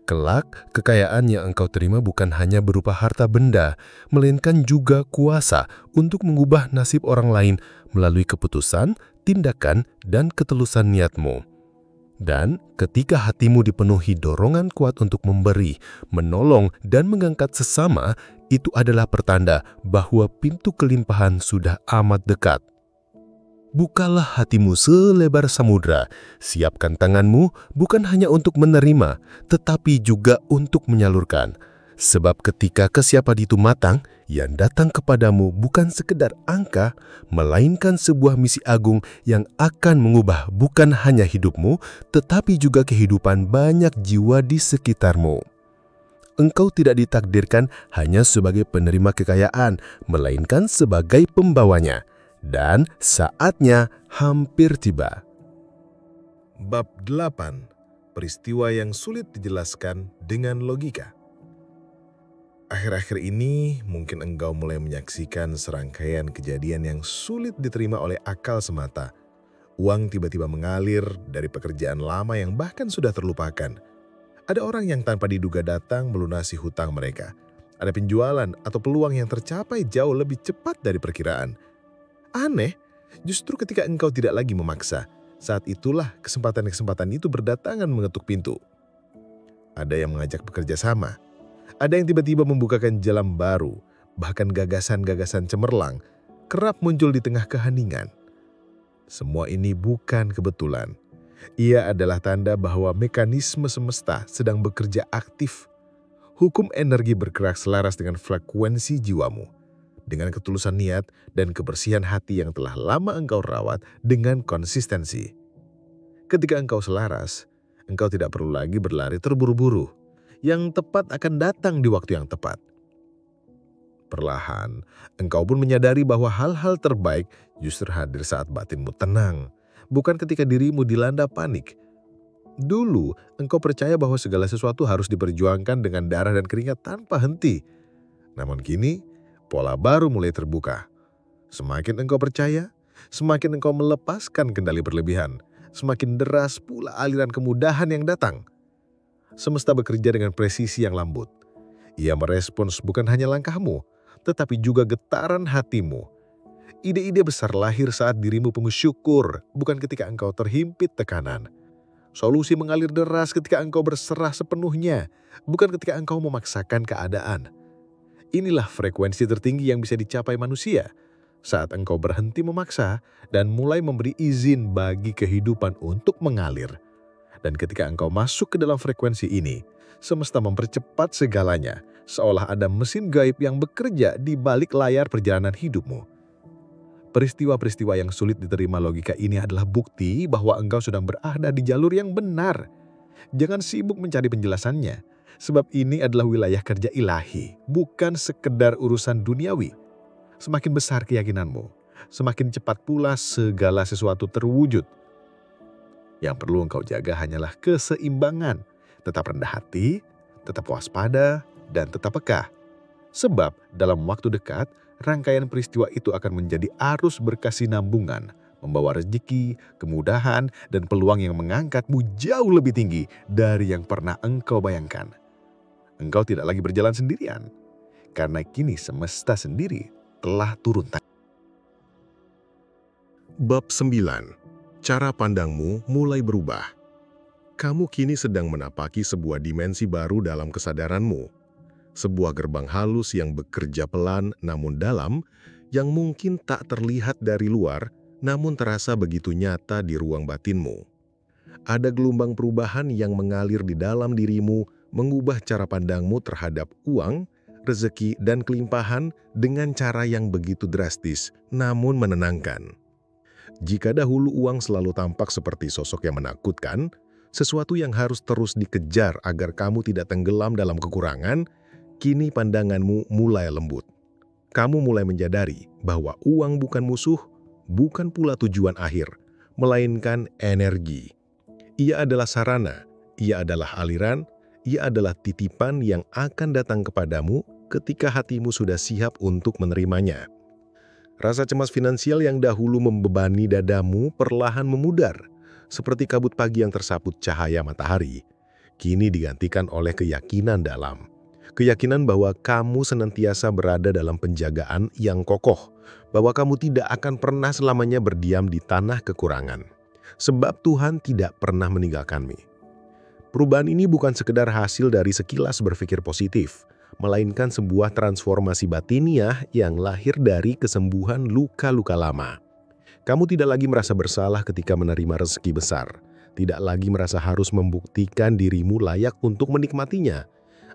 Kelak, kekayaan yang engkau terima bukan hanya berupa harta benda, melainkan juga kuasa untuk mengubah nasib orang lain melalui keputusan, tindakan, dan ketulusan niatmu. Dan ketika hatimu dipenuhi dorongan kuat untuk memberi, menolong, dan mengangkat sesama, itu adalah pertanda bahwa pintu kelimpahan sudah amat dekat. Bukalah hatimu selebar samudra, siapkan tanganmu bukan hanya untuk menerima, tetapi juga untuk menyalurkan. Sebab ketika kesiapan itu matang, yang datang kepadamu bukan sekedar angka, melainkan sebuah misi agung yang akan mengubah bukan hanya hidupmu, tetapi juga kehidupan banyak jiwa di sekitarmu. Engkau tidak ditakdirkan hanya sebagai penerima kekayaan, melainkan sebagai pembawanya. Dan saatnya hampir tiba. Bab 8. Peristiwa yang sulit dijelaskan dengan logika. Akhir-akhir ini mungkin engkau mulai menyaksikan serangkaian kejadian yang sulit diterima oleh akal semata. Uang tiba-tiba mengalir dari pekerjaan lama yang bahkan sudah terlupakan. Ada orang yang tanpa diduga datang melunasi hutang mereka. Ada penjualan atau peluang yang tercapai jauh lebih cepat dari perkiraan. Aneh, justru ketika engkau tidak lagi memaksa, saat itulah kesempatan-kesempatan itu berdatangan mengetuk pintu. Ada yang mengajak bekerja sama, ada yang tiba-tiba membukakan jalan baru, bahkan gagasan-gagasan cemerlang kerap muncul di tengah keheningan. Semua ini bukan kebetulan. Ia adalah tanda bahwa mekanisme semesta sedang bekerja aktif. Hukum energi bergerak selaras dengan frekuensi jiwamu, dengan ketulusan niat dan kebersihan hati yang telah lama engkau rawat dengan konsistensi. Ketika engkau selaras, engkau tidak perlu lagi berlari terburu-buru. Yang tepat akan datang di waktu yang tepat. Perlahan, engkau pun menyadari bahwa hal-hal terbaik justru hadir saat batinmu tenang, bukan ketika dirimu dilanda panik. Dulu, engkau percaya bahwa segala sesuatu harus diperjuangkan dengan darah dan keringat tanpa henti. Namun kini, pola baru mulai terbuka. Semakin engkau percaya, semakin engkau melepaskan kendali berlebihan, semakin deras pula aliran kemudahan yang datang. Semesta bekerja dengan presisi yang lembut. Ia merespons bukan hanya langkahmu, tetapi juga getaran hatimu. Ide-ide besar lahir saat dirimu penuh syukur, bukan ketika engkau terhimpit tekanan. Solusi mengalir deras ketika engkau berserah sepenuhnya, bukan ketika engkau memaksakan keadaan. Inilah frekuensi tertinggi yang bisa dicapai manusia saat engkau berhenti memaksa dan mulai memberi izin bagi kehidupan untuk mengalir. Dan ketika engkau masuk ke dalam frekuensi ini, semesta mempercepat segalanya, seolah ada mesin gaib yang bekerja di balik layar perjalanan hidupmu. Peristiwa-peristiwa yang sulit diterima logika ini adalah bukti bahwa engkau sedang berada di jalur yang benar. Jangan sibuk mencari penjelasannya, sebab ini adalah wilayah kerja ilahi, bukan sekedar urusan duniawi. Semakin besar keyakinanmu, semakin cepat pula segala sesuatu terwujud. Yang perlu engkau jaga hanyalah keseimbangan, tetap rendah hati, tetap waspada, dan tetap peka. Sebab dalam waktu dekat, rangkaian peristiwa itu akan menjadi arus berkesinambungan, membawa rezeki, kemudahan, dan peluang yang mengangkatmu jauh lebih tinggi dari yang pernah engkau bayangkan. Engkau tidak lagi berjalan sendirian, karena kini semesta sendiri telah turun tangan. Bab 9. Cara pandangmu mulai berubah. Kamu kini sedang menapaki sebuah dimensi baru dalam kesadaranmu. Sebuah gerbang halus yang bekerja pelan namun dalam, yang mungkin tak terlihat dari luar, namun terasa begitu nyata di ruang batinmu. Ada gelombang perubahan yang mengalir di dalam dirimu, mengubah cara pandangmu terhadap uang, rezeki, dan kelimpahan dengan cara yang begitu drastis, namun menenangkan. Jika dahulu uang selalu tampak seperti sosok yang menakutkan, sesuatu yang harus terus dikejar agar kamu tidak tenggelam dalam kekurangan, kini pandanganmu mulai lembut. Kamu mulai menyadari bahwa uang bukan musuh, bukan pula tujuan akhir, melainkan energi. Ia adalah sarana, ia adalah aliran, ia adalah titipan yang akan datang kepadamu ketika hatimu sudah siap untuk menerimanya. Rasa cemas finansial yang dahulu membebani dadamu perlahan memudar, seperti kabut pagi yang tersaput cahaya matahari, kini digantikan oleh keyakinan dalam. Keyakinan bahwa kamu senantiasa berada dalam penjagaan yang kokoh, bahwa kamu tidak akan pernah selamanya berdiam di tanah kekurangan. Sebab Tuhan tidak pernah meninggalkanmu. Perubahan ini bukan sekedar hasil dari sekilas berpikir positif, melainkan sebuah transformasi batiniah yang lahir dari kesembuhan luka-luka lama. Kamu tidak lagi merasa bersalah ketika menerima rezeki besar, tidak lagi merasa harus membuktikan dirimu layak untuk menikmatinya.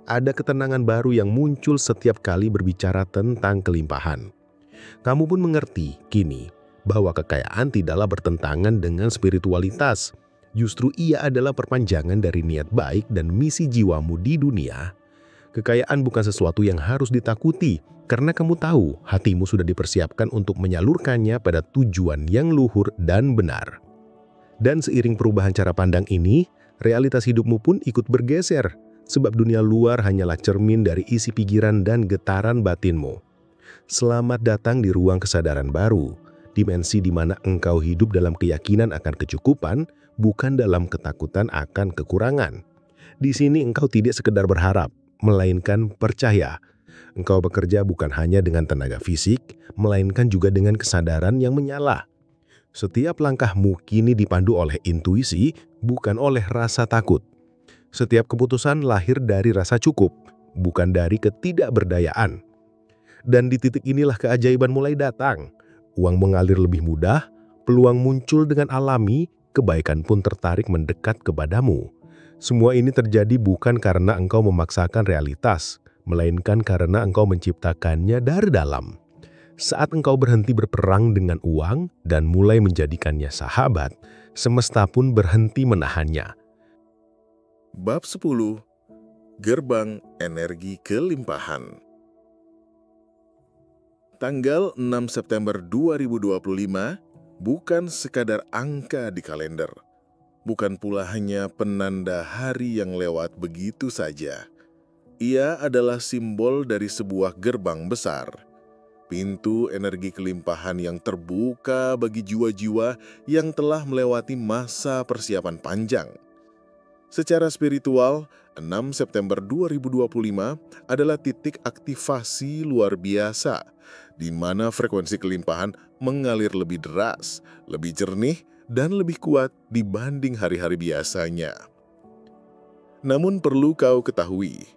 Ada ketenangan baru yang muncul setiap kali berbicara tentang kelimpahan. Kamu pun mengerti kini bahwa kekayaan tidaklah bertentangan dengan spiritualitas. Justru ia adalah perpanjangan dari niat baik dan misi jiwamu di dunia. Kekayaan bukan sesuatu yang harus ditakuti, karena kamu tahu hatimu sudah dipersiapkan untuk menyalurkannya pada tujuan yang luhur dan benar. Dan seiring perubahan cara pandang ini, realitas hidupmu pun ikut bergeser, sebab dunia luar hanyalah cermin dari isi pikiran dan getaran batinmu. Selamat datang di ruang kesadaran baru, dimensi di mana engkau hidup dalam keyakinan akan kecukupan, bukan dalam ketakutan akan kekurangan. Di sini engkau tidak sekedar berharap, melainkan percaya. Engkau bekerja bukan hanya dengan tenaga fisik, melainkan juga dengan kesadaran yang menyala. Setiap langkahmu kini dipandu oleh intuisi, bukan oleh rasa takut. Setiap keputusan lahir dari rasa cukup, bukan dari ketidakberdayaan. Dan di titik inilah keajaiban mulai datang. Uang mengalir lebih mudah, peluang muncul dengan alami, kebaikan pun tertarik mendekat kepadamu. Semua ini terjadi bukan karena engkau memaksakan realitas, melainkan karena engkau menciptakannya dari dalam. Saat engkau berhenti berperang dengan uang dan mulai menjadikannya sahabat, semesta pun berhenti menahannya. Bab 10. Gerbang energi kelimpahan. Tanggal 6 September 2025 bukan sekadar angka di kalender. Bukan pula hanya penanda hari yang lewat begitu saja. Ia adalah simbol dari sebuah gerbang besar. Pintu energi kelimpahan yang terbuka bagi jiwa-jiwa yang telah melewati masa persiapan panjang. Secara spiritual, 6 September 2025 adalah titik aktivasi luar biasa, di mana frekuensi kelimpahan mengalir lebih deras, lebih jernih, dan lebih kuat dibanding hari-hari biasanya. Namun perlu kau ketahui,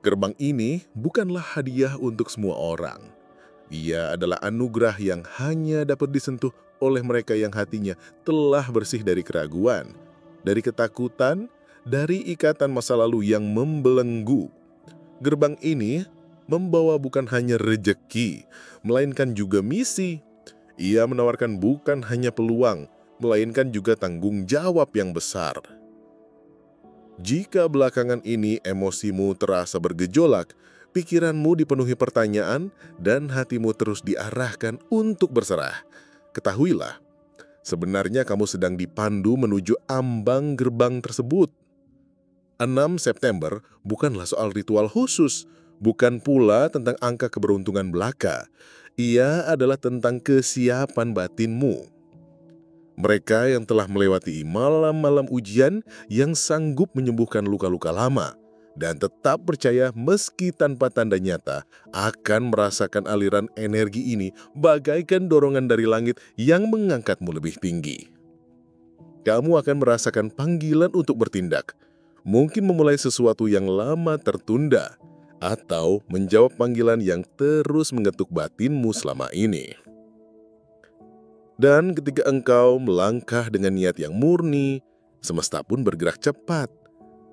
gerbang ini bukanlah hadiah untuk semua orang. Ia adalah anugerah yang hanya dapat disentuh oleh mereka yang hatinya telah bersih dari keraguan, dari ketakutan, dari ikatan masa lalu yang membelenggu. Gerbang ini membawa bukan hanya rejeki, melainkan juga misi. Ia menawarkan bukan hanya peluang, melainkan juga tanggung jawab yang besar. Jika belakangan ini emosimu terasa bergejolak, pikiranmu dipenuhi pertanyaan, dan hatimu terus diarahkan untuk berserah, ketahuilah, sebenarnya kamu sedang dipandu menuju ambang gerbang tersebut. 6 September bukanlah soal ritual khusus, bukan pula tentang angka keberuntungan belaka. Ia adalah tentang kesiapan batinmu. Mereka yang telah melewati malam-malam ujian yang sanggup menyembuhkan luka-luka lama dan tetap percaya meski tanpa tanda nyata akan merasakan aliran energi ini bagaikan dorongan dari langit yang mengangkatmu lebih tinggi. Kamu akan merasakan panggilan untuk bertindak, mungkin memulai sesuatu yang lama tertunda, atau menjawab panggilan yang terus mengetuk batinmu selama ini. Dan ketika engkau melangkah dengan niat yang murni, semesta pun bergerak cepat.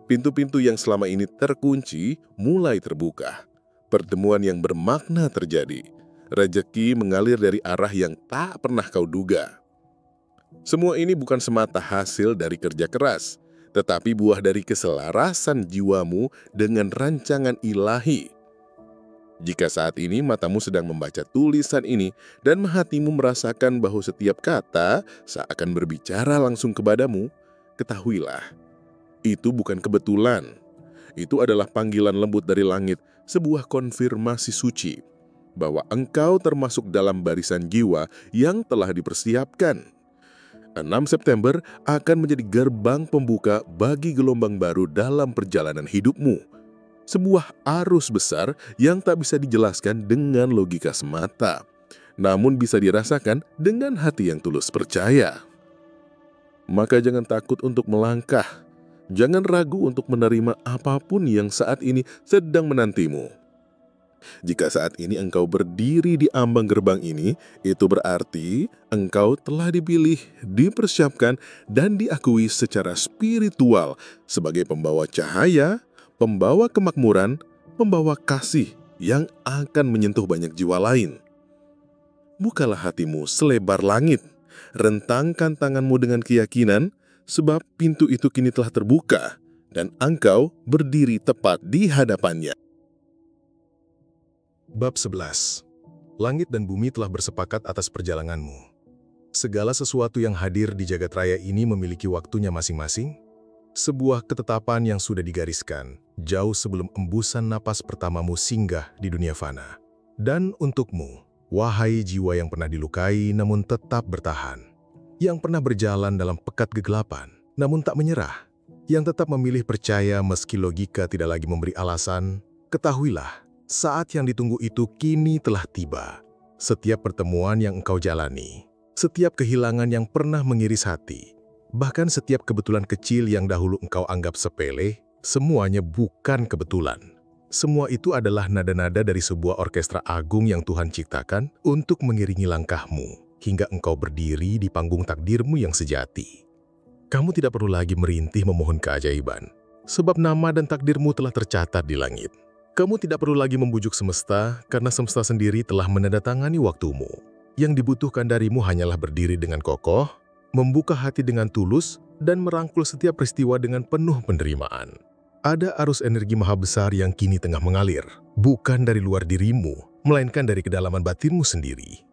Pintu-pintu yang selama ini terkunci mulai terbuka. Pertemuan yang bermakna terjadi. Rezeki mengalir dari arah yang tak pernah kau duga. Semua ini bukan semata hasil dari kerja keras, tetapi buah dari keselarasan jiwamu dengan rancangan ilahi. Jika saat ini matamu sedang membaca tulisan ini dan hatimu merasakan bahwa setiap kata seakan berbicara langsung kepadamu, ketahuilah, itu bukan kebetulan. Itu adalah panggilan lembut dari langit, sebuah konfirmasi suci, bahwa engkau termasuk dalam barisan jiwa yang telah dipersiapkan. 6 September akan menjadi gerbang pembuka bagi gelombang baru dalam perjalanan hidupmu. Sebuah arus besar yang tak bisa dijelaskan dengan logika semata, namun bisa dirasakan dengan hati yang tulus percaya. Maka jangan takut untuk melangkah, jangan ragu untuk menerima apapun yang saat ini sedang menantimu. Jika saat ini engkau berdiri di ambang gerbang ini, itu berarti engkau telah dipilih, dipersiapkan, dan diakui secara spiritual sebagai pembawa cahaya, pembawa kemakmuran, pembawa kasih yang akan menyentuh banyak jiwa lain. Bukalah hatimu selebar langit, rentangkan tanganmu dengan keyakinan, sebab pintu itu kini telah terbuka, dan engkau berdiri tepat di hadapannya. Bab 11. Langit dan bumi telah bersepakat atas perjalananmu. Segala sesuatu yang hadir di jagat raya ini memiliki waktunya masing-masing, sebuah ketetapan yang sudah digariskan jauh sebelum embusan napas pertamamu singgah di dunia fana. Dan untukmu, wahai jiwa yang pernah dilukai namun tetap bertahan, yang pernah berjalan dalam pekat kegelapan namun tak menyerah, yang tetap memilih percaya meski logika tidak lagi memberi alasan, ketahuilah, saat yang ditunggu itu kini telah tiba. Setiap pertemuan yang engkau jalani, setiap kehilangan yang pernah mengiris hati, bahkan setiap kebetulan kecil yang dahulu engkau anggap sepele, semuanya bukan kebetulan. Semua itu adalah nada-nada dari sebuah orkestra agung yang Tuhan ciptakan untuk mengiringi langkahmu, hingga engkau berdiri di panggung takdirmu yang sejati. Kamu tidak perlu lagi merintih memohon keajaiban, sebab nama dan takdirmu telah tercatat di langit. Kamu tidak perlu lagi membujuk semesta, karena semesta sendiri telah menandatangani waktumu. Yang dibutuhkan darimu hanyalah berdiri dengan kokoh, membuka hati dengan tulus, dan merangkul setiap peristiwa dengan penuh penerimaan. Ada arus energi maha besar yang kini tengah mengalir, bukan dari luar dirimu, melainkan dari kedalaman batinmu sendiri.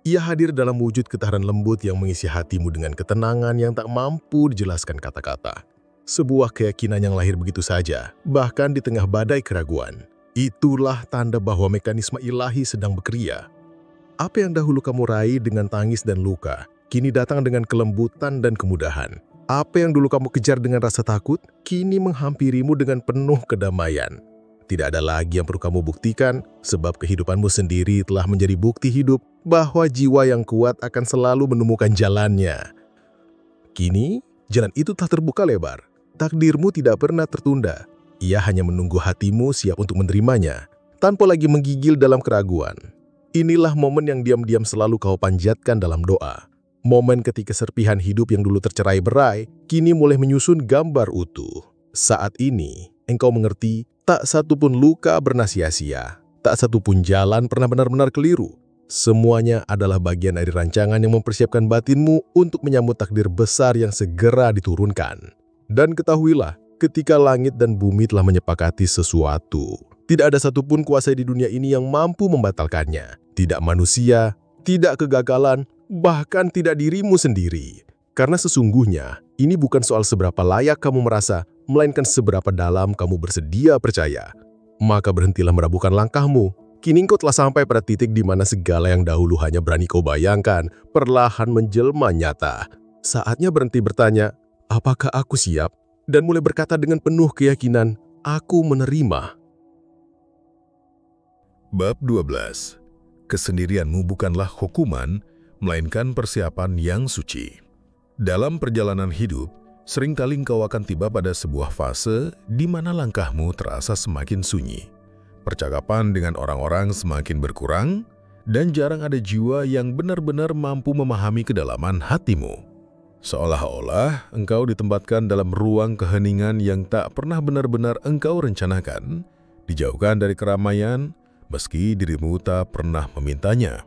Ia hadir dalam wujud getaran lembut yang mengisi hatimu dengan ketenangan yang tak mampu dijelaskan kata-kata. Sebuah keyakinan yang lahir begitu saja, bahkan di tengah badai keraguan. Itulah tanda bahwa mekanisme ilahi sedang bekerja. Apa yang dahulu kamu raih dengan tangis dan luka, kini datang dengan kelembutan dan kemudahan. Apa yang dulu kamu kejar dengan rasa takut, kini menghampirimu dengan penuh kedamaian. Tidak ada lagi yang perlu kamu buktikan, sebab kehidupanmu sendiri telah menjadi bukti hidup bahwa jiwa yang kuat akan selalu menemukan jalannya. Kini, jalan itu telah terbuka lebar. Takdirmu tidak pernah tertunda. Ia hanya menunggu hatimu siap untuk menerimanya, tanpa lagi menggigil dalam keraguan. Inilah momen yang diam-diam selalu kau panjatkan dalam doa. Momen ketika serpihan hidup yang dulu tercerai-berai, kini mulai menyusun gambar utuh. Saat ini, engkau mengerti, tak satu pun luka pernah sia-sia, tak satu pun jalan pernah benar-benar keliru. Semuanya adalah bagian dari rancangan yang mempersiapkan batinmu untuk menyambut takdir besar yang segera diturunkan. Dan ketahuilah, ketika langit dan bumi telah menyepakati sesuatu, tidak ada satupun kuasa di dunia ini yang mampu membatalkannya. Tidak manusia, tidak kegagalan, bahkan tidak dirimu sendiri. Karena sesungguhnya, ini bukan soal seberapa layak kamu merasa, melainkan seberapa dalam kamu bersedia percaya. Maka berhentilah meragukan langkahmu, Kini engkau telah sampai pada titik di mana segala yang dahulu hanya berani kau bayangkan, perlahan menjelma nyata. Saatnya berhenti bertanya, apakah aku siap? Dan mulai berkata dengan penuh keyakinan, aku menerima. Bab 12. Kesendirianmu bukanlah hukuman, melainkan persiapan yang suci. Dalam perjalanan hidup, seringkali engkau akan tiba pada sebuah fase di mana langkahmu terasa semakin sunyi. Percakapan dengan orang-orang semakin berkurang, dan jarang ada jiwa yang benar-benar mampu memahami kedalaman hatimu. Seolah-olah engkau ditempatkan dalam ruang keheningan yang tak pernah benar-benar engkau rencanakan, dijauhkan dari keramaian, meski dirimu tak pernah memintanya.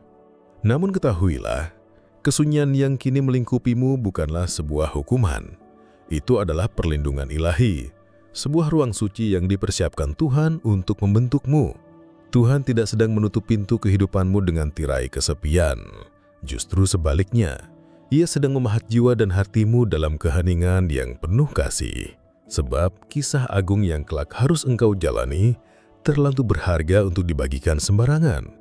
Namun ketahuilah, kesunyian yang kini melingkupimu bukanlah sebuah hukuman. Itu adalah perlindungan ilahi. Sebuah ruang suci yang dipersiapkan Tuhan untuk membentukmu. Tuhan tidak sedang menutup pintu kehidupanmu dengan tirai kesepian. Justru sebaliknya, Ia sedang memahat jiwa dan hatimu dalam keheningan yang penuh kasih. Sebab kisah agung yang kelak harus engkau jalani terlalu berharga untuk dibagikan sembarangan.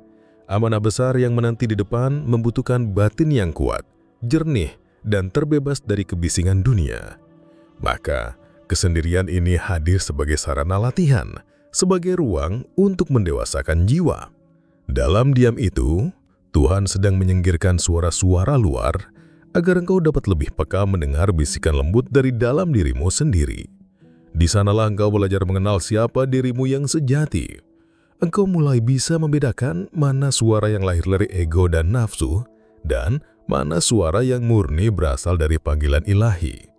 Amanah besar yang menanti di depan membutuhkan batin yang kuat, jernih, dan terbebas dari kebisingan dunia. Maka, kesendirian ini hadir sebagai sarana latihan, sebagai ruang untuk mendewasakan jiwa. Dalam diam itu, Tuhan sedang menyingkirkan suara-suara luar agar engkau dapat lebih peka mendengar bisikan lembut dari dalam dirimu sendiri. Di sanalah engkau belajar mengenal siapa dirimu yang sejati. Engkau mulai bisa membedakan mana suara yang lahir dari ego dan nafsu, dan mana suara yang murni berasal dari panggilan ilahi.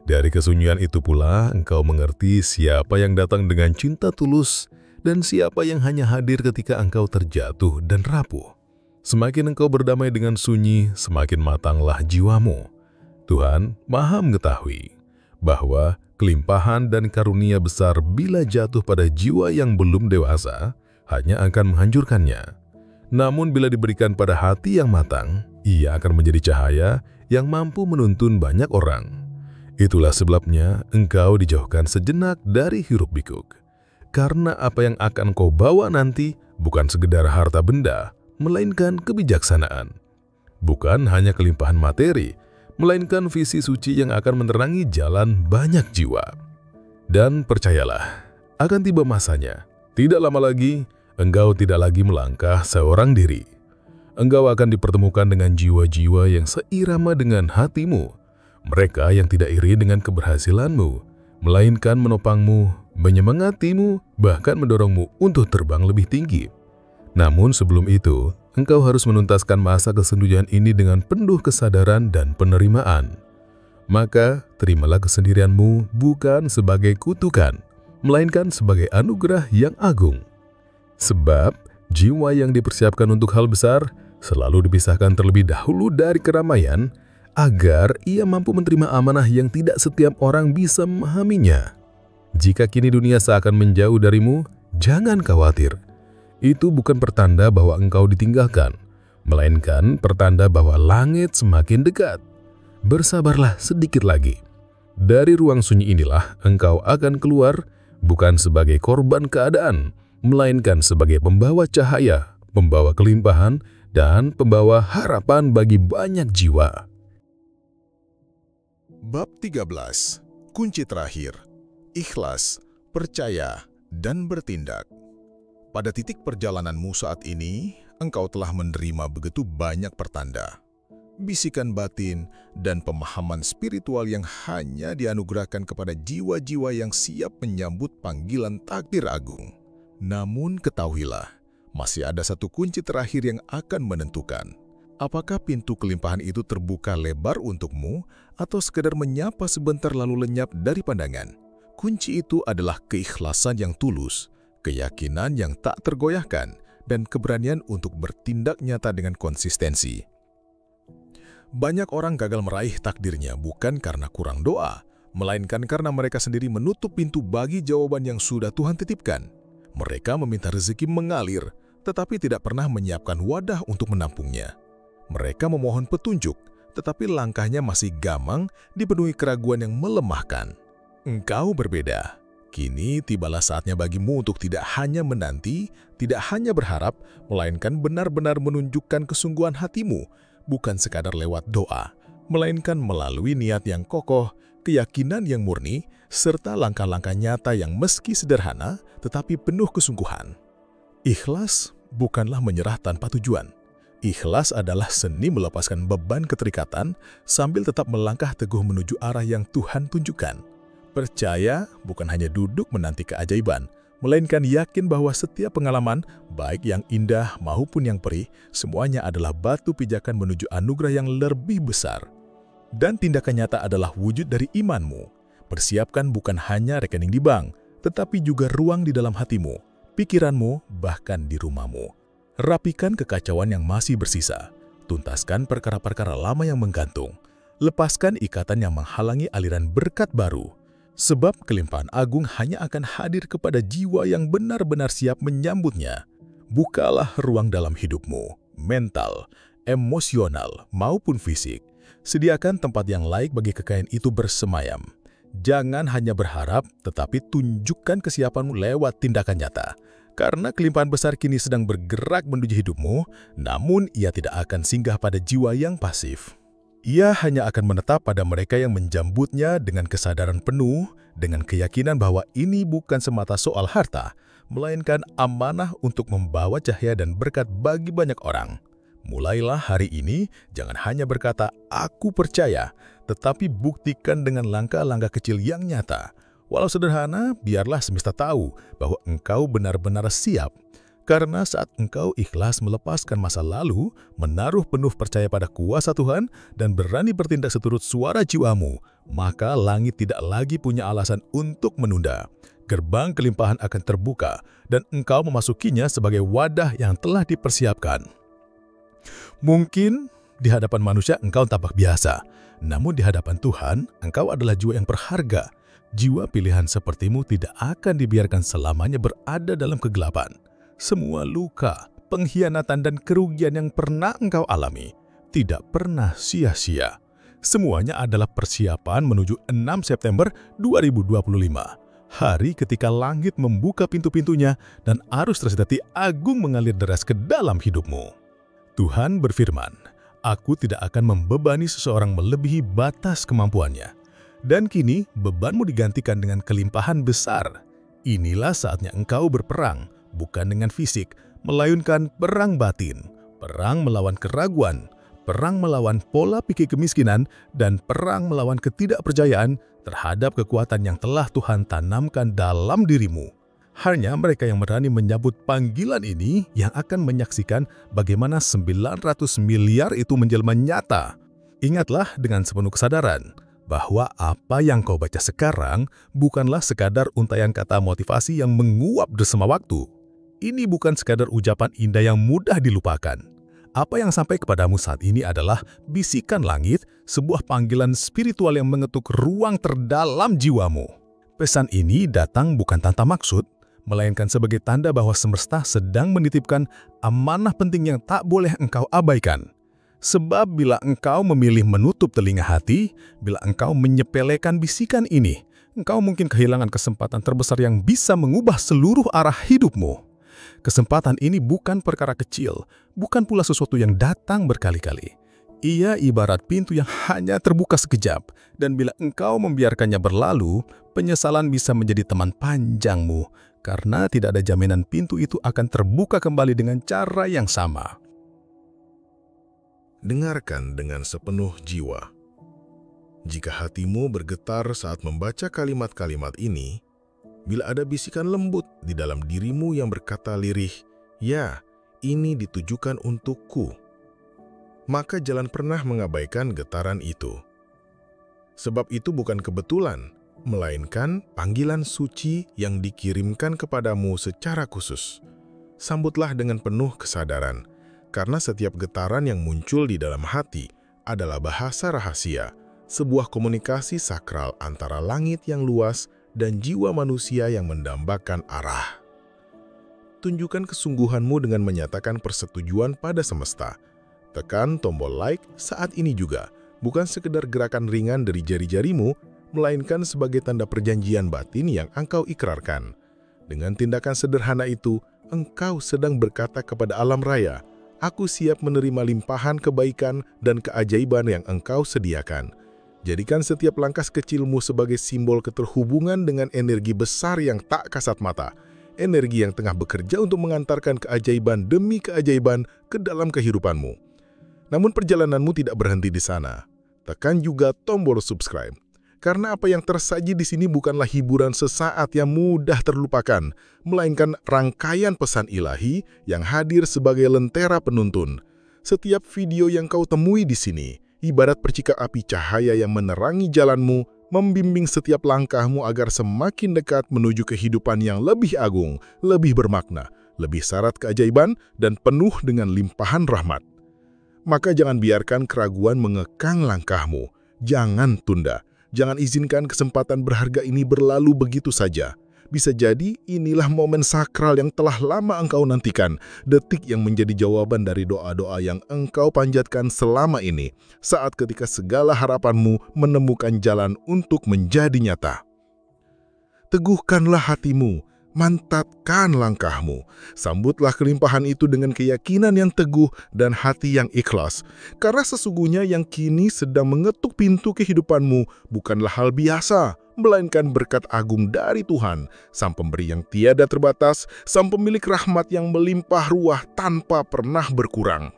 Dari kesunyian itu pula, engkau mengerti siapa yang datang dengan cinta tulus dan siapa yang hanya hadir ketika engkau terjatuh dan rapuh. Semakin engkau berdamai dengan sunyi, semakin matanglah jiwamu. Tuhan Maha mengetahui bahwa kelimpahan dan karunia besar bila jatuh pada jiwa yang belum dewasa hanya akan menghancurkannya. Namun bila diberikan pada hati yang matang, ia akan menjadi cahaya yang mampu menuntun banyak orang. Itulah sebabnya engkau dijauhkan sejenak dari hiruk-pikuk. Karena apa yang akan kau bawa nanti bukan sekedar harta benda, melainkan kebijaksanaan. Bukan hanya kelimpahan materi, melainkan visi suci yang akan menerangi jalan banyak jiwa. Dan percayalah, akan tiba masanya. Tidak lama lagi, engkau tidak lagi melangkah seorang diri. Engkau akan dipertemukan dengan jiwa-jiwa yang seirama dengan hatimu. Mereka yang tidak iri dengan keberhasilanmu, melainkan menopangmu, menyemangatimu, bahkan mendorongmu untuk terbang lebih tinggi. Namun sebelum itu, engkau harus menuntaskan masa kesendirian ini dengan penuh kesadaran dan penerimaan. Maka, terimalah kesendirianmu bukan sebagai kutukan, melainkan sebagai anugerah yang agung. Sebab, jiwa yang dipersiapkan untuk hal besar selalu dipisahkan terlebih dahulu dari keramaian, agar ia mampu menerima amanah yang tidak setiap orang bisa memahaminya. Jika kini dunia seakan menjauh darimu, jangan khawatir. Itu bukan pertanda bahwa engkau ditinggalkan, melainkan pertanda bahwa langit semakin dekat. Bersabarlah sedikit lagi. Dari ruang sunyi inilah engkau akan keluar, bukan sebagai korban keadaan, melainkan sebagai pembawa cahaya, pembawa kelimpahan, dan pembawa harapan bagi banyak jiwa. Bab 13. Kunci terakhir. Ikhlas, percaya, dan bertindak. Pada titik perjalananmu saat ini, engkau telah menerima begitu banyak pertanda, bisikan batin, dan pemahaman spiritual yang hanya dianugerahkan kepada jiwa-jiwa yang siap menyambut panggilan takdir agung. Namun ketahuilah, masih ada satu kunci terakhir yang akan menentukan apakah pintu kelimpahan itu terbuka lebar untukmu atau sekedar menyapa sebentar lalu lenyap dari pandangan. Kunci itu adalah keikhlasan yang tulus, keyakinan yang tak tergoyahkan, dan keberanian untuk bertindak nyata dengan konsistensi. Banyak orang gagal meraih takdirnya bukan karena kurang doa, melainkan karena mereka sendiri menutup pintu bagi jawaban yang sudah Tuhan titipkan. Mereka meminta rezeki mengalir, tetapi tidak pernah menyiapkan wadah untuk menampungnya. Mereka memohon petunjuk, tetapi langkahnya masih gamang, dipenuhi keraguan yang melemahkan. Engkau berbeda. Kini tibalah saatnya bagimu untuk tidak hanya menanti, tidak hanya berharap, melainkan benar-benar menunjukkan kesungguhan hatimu, bukan sekadar lewat doa, melainkan melalui niat yang kokoh, keyakinan yang murni, serta langkah-langkah nyata yang meski sederhana, tetapi penuh kesungguhan. Ikhlas bukanlah menyerah tanpa tujuan. Ikhlas adalah seni melepaskan beban keterikatan sambil tetap melangkah teguh menuju arah yang Tuhan tunjukkan. Percaya bukan hanya duduk menanti keajaiban, melainkan yakin bahwa setiap pengalaman, baik yang indah maupun yang perih, semuanya adalah batu pijakan menuju anugerah yang lebih besar. Dan tindakan nyata adalah wujud dari imanmu. Persiapkan bukan hanya rekening di bank, tetapi juga ruang di dalam hatimu, pikiranmu, bahkan di rumahmu. Rapikan kekacauan yang masih bersisa. Tuntaskan perkara-perkara lama yang menggantung. Lepaskan ikatan yang menghalangi aliran berkat baru. Sebab kelimpahan agung hanya akan hadir kepada jiwa yang benar-benar siap menyambutnya. Bukalah ruang dalam hidupmu, mental, emosional, maupun fisik. Sediakan tempat yang layak bagi kekayaan itu bersemayam. Jangan hanya berharap, tetapi tunjukkan kesiapanmu lewat tindakan nyata. Karena kelimpahan besar kini sedang bergerak menuju hidupmu, namun ia tidak akan singgah pada jiwa yang pasif. Ia hanya akan menetap pada mereka yang menjambutnya dengan kesadaran penuh, dengan keyakinan bahwa ini bukan semata soal harta, melainkan amanah untuk membawa cahaya dan berkat bagi banyak orang. Mulailah hari ini, jangan hanya berkata, "Aku percaya," tetapi buktikan dengan langkah-langkah kecil yang nyata. Walau sederhana, biarlah semesta tahu bahwa engkau benar-benar siap. Karena saat engkau ikhlas melepaskan masa lalu, menaruh penuh percaya pada kuasa Tuhan, dan berani bertindak seturut suara jiwamu, maka langit tidak lagi punya alasan untuk menunda. Gerbang kelimpahan akan terbuka, dan engkau memasukinya sebagai wadah yang telah dipersiapkan. Mungkin di hadapan manusia engkau tampak biasa, namun di hadapan Tuhan, engkau adalah jiwa yang berharga. Jiwa pilihan sepertimu tidak akan dibiarkan selamanya berada dalam kegelapan. Semua luka, pengkhianatan, dan kerugian yang pernah engkau alami tidak pernah sia-sia. Semuanya adalah persiapan menuju 6 September 2025. Hari ketika langit membuka pintu-pintunya dan arus Trisdati Agung mengalir deras ke dalam hidupmu. Tuhan berfirman, "Aku tidak akan membebani seseorang melebihi batas kemampuannya." Dan kini bebanmu digantikan dengan kelimpahan besar. Inilah saatnya engkau berperang, bukan dengan fisik, melainkan perang batin, perang melawan keraguan, perang melawan pola pikir kemiskinan, dan perang melawan ketidakpercayaan terhadap kekuatan yang telah Tuhan tanamkan dalam dirimu. Hanya mereka yang berani menyambut panggilan ini yang akan menyaksikan bagaimana 900 miliar itu menjelma nyata. Ingatlah dengan sepenuh kesadaran bahwa apa yang kau baca sekarang bukanlah sekadar untayan kata motivasi yang menguap bersama waktu. Ini bukan sekadar ucapan indah yang mudah dilupakan. Apa yang sampai kepadamu saat ini adalah bisikan langit, sebuah panggilan spiritual yang mengetuk ruang terdalam jiwamu. Pesan ini datang bukan tanpa maksud, melainkan sebagai tanda bahwa semesta sedang menitipkan amanah penting yang tak boleh engkau abaikan. Sebab bila engkau memilih menutup telinga hati, bila engkau menyepelekan bisikan ini, engkau mungkin kehilangan kesempatan terbesar yang bisa mengubah seluruh arah hidupmu. Kesempatan ini bukan perkara kecil, bukan pula sesuatu yang datang berkali-kali. Ia ibarat pintu yang hanya terbuka sekejap, dan bila engkau membiarkannya berlalu, penyesalan bisa menjadi teman panjangmu, karena tidak ada jaminan pintu itu akan terbuka kembali dengan cara yang sama. Dengarkan dengan sepenuh jiwa. Jika hatimu bergetar saat membaca kalimat-kalimat ini, bila ada bisikan lembut di dalam dirimu yang berkata lirih, "Ya, ini ditujukan untukku," maka jangan pernah mengabaikan getaran itu. Sebab itu bukan kebetulan, melainkan panggilan suci yang dikirimkan kepadamu secara khusus. Sambutlah dengan penuh kesadaran, karena setiap getaran yang muncul di dalam hati adalah bahasa rahasia, sebuah komunikasi sakral antara langit yang luas dan jiwa manusia yang mendambakan arah. Tunjukkan kesungguhanmu dengan menyatakan persetujuan pada semesta. Tekan tombol like saat ini juga, bukan sekedar gerakan ringan dari jari-jarimu, melainkan sebagai tanda perjanjian batin yang engkau ikrarkan. Dengan tindakan sederhana itu, engkau sedang berkata kepada alam raya, "Aku siap menerima limpahan kebaikan dan keajaiban yang engkau sediakan." Jadikan setiap langkah kecilmu sebagai simbol keterhubungan dengan energi besar yang tak kasat mata, energi yang tengah bekerja untuk mengantarkan keajaiban demi keajaiban ke dalam kehidupanmu. Namun perjalananmu tidak berhenti di sana. Tekan juga tombol subscribe. Karena apa yang tersaji di sini bukanlah hiburan sesaat yang mudah terlupakan, melainkan rangkaian pesan ilahi yang hadir sebagai lentera penuntun. Setiap video yang kau temui di sini, ibarat percikan api cahaya yang menerangi jalanmu, membimbing setiap langkahmu agar semakin dekat menuju kehidupan yang lebih agung, lebih bermakna, lebih syarat keajaiban, dan penuh dengan limpahan rahmat. Maka jangan biarkan keraguan mengekang langkahmu. Jangan tunda. Jangan izinkan kesempatan berharga ini berlalu begitu saja. Bisa jadi inilah momen sakral yang telah lama engkau nantikan, detik yang menjadi jawaban dari doa-doa yang engkau panjatkan selama ini, saat ketika segala harapanmu menemukan jalan untuk menjadi nyata. Teguhkanlah hatimu, mantapkan langkahmu, sambutlah kelimpahan itu dengan keyakinan yang teguh dan hati yang ikhlas. Karena sesungguhnya yang kini sedang mengetuk pintu kehidupanmu bukanlah hal biasa, melainkan berkat agung dari Tuhan, Sang Pemberi yang tiada terbatas, Sang Pemilik rahmat yang melimpah ruah tanpa pernah berkurang.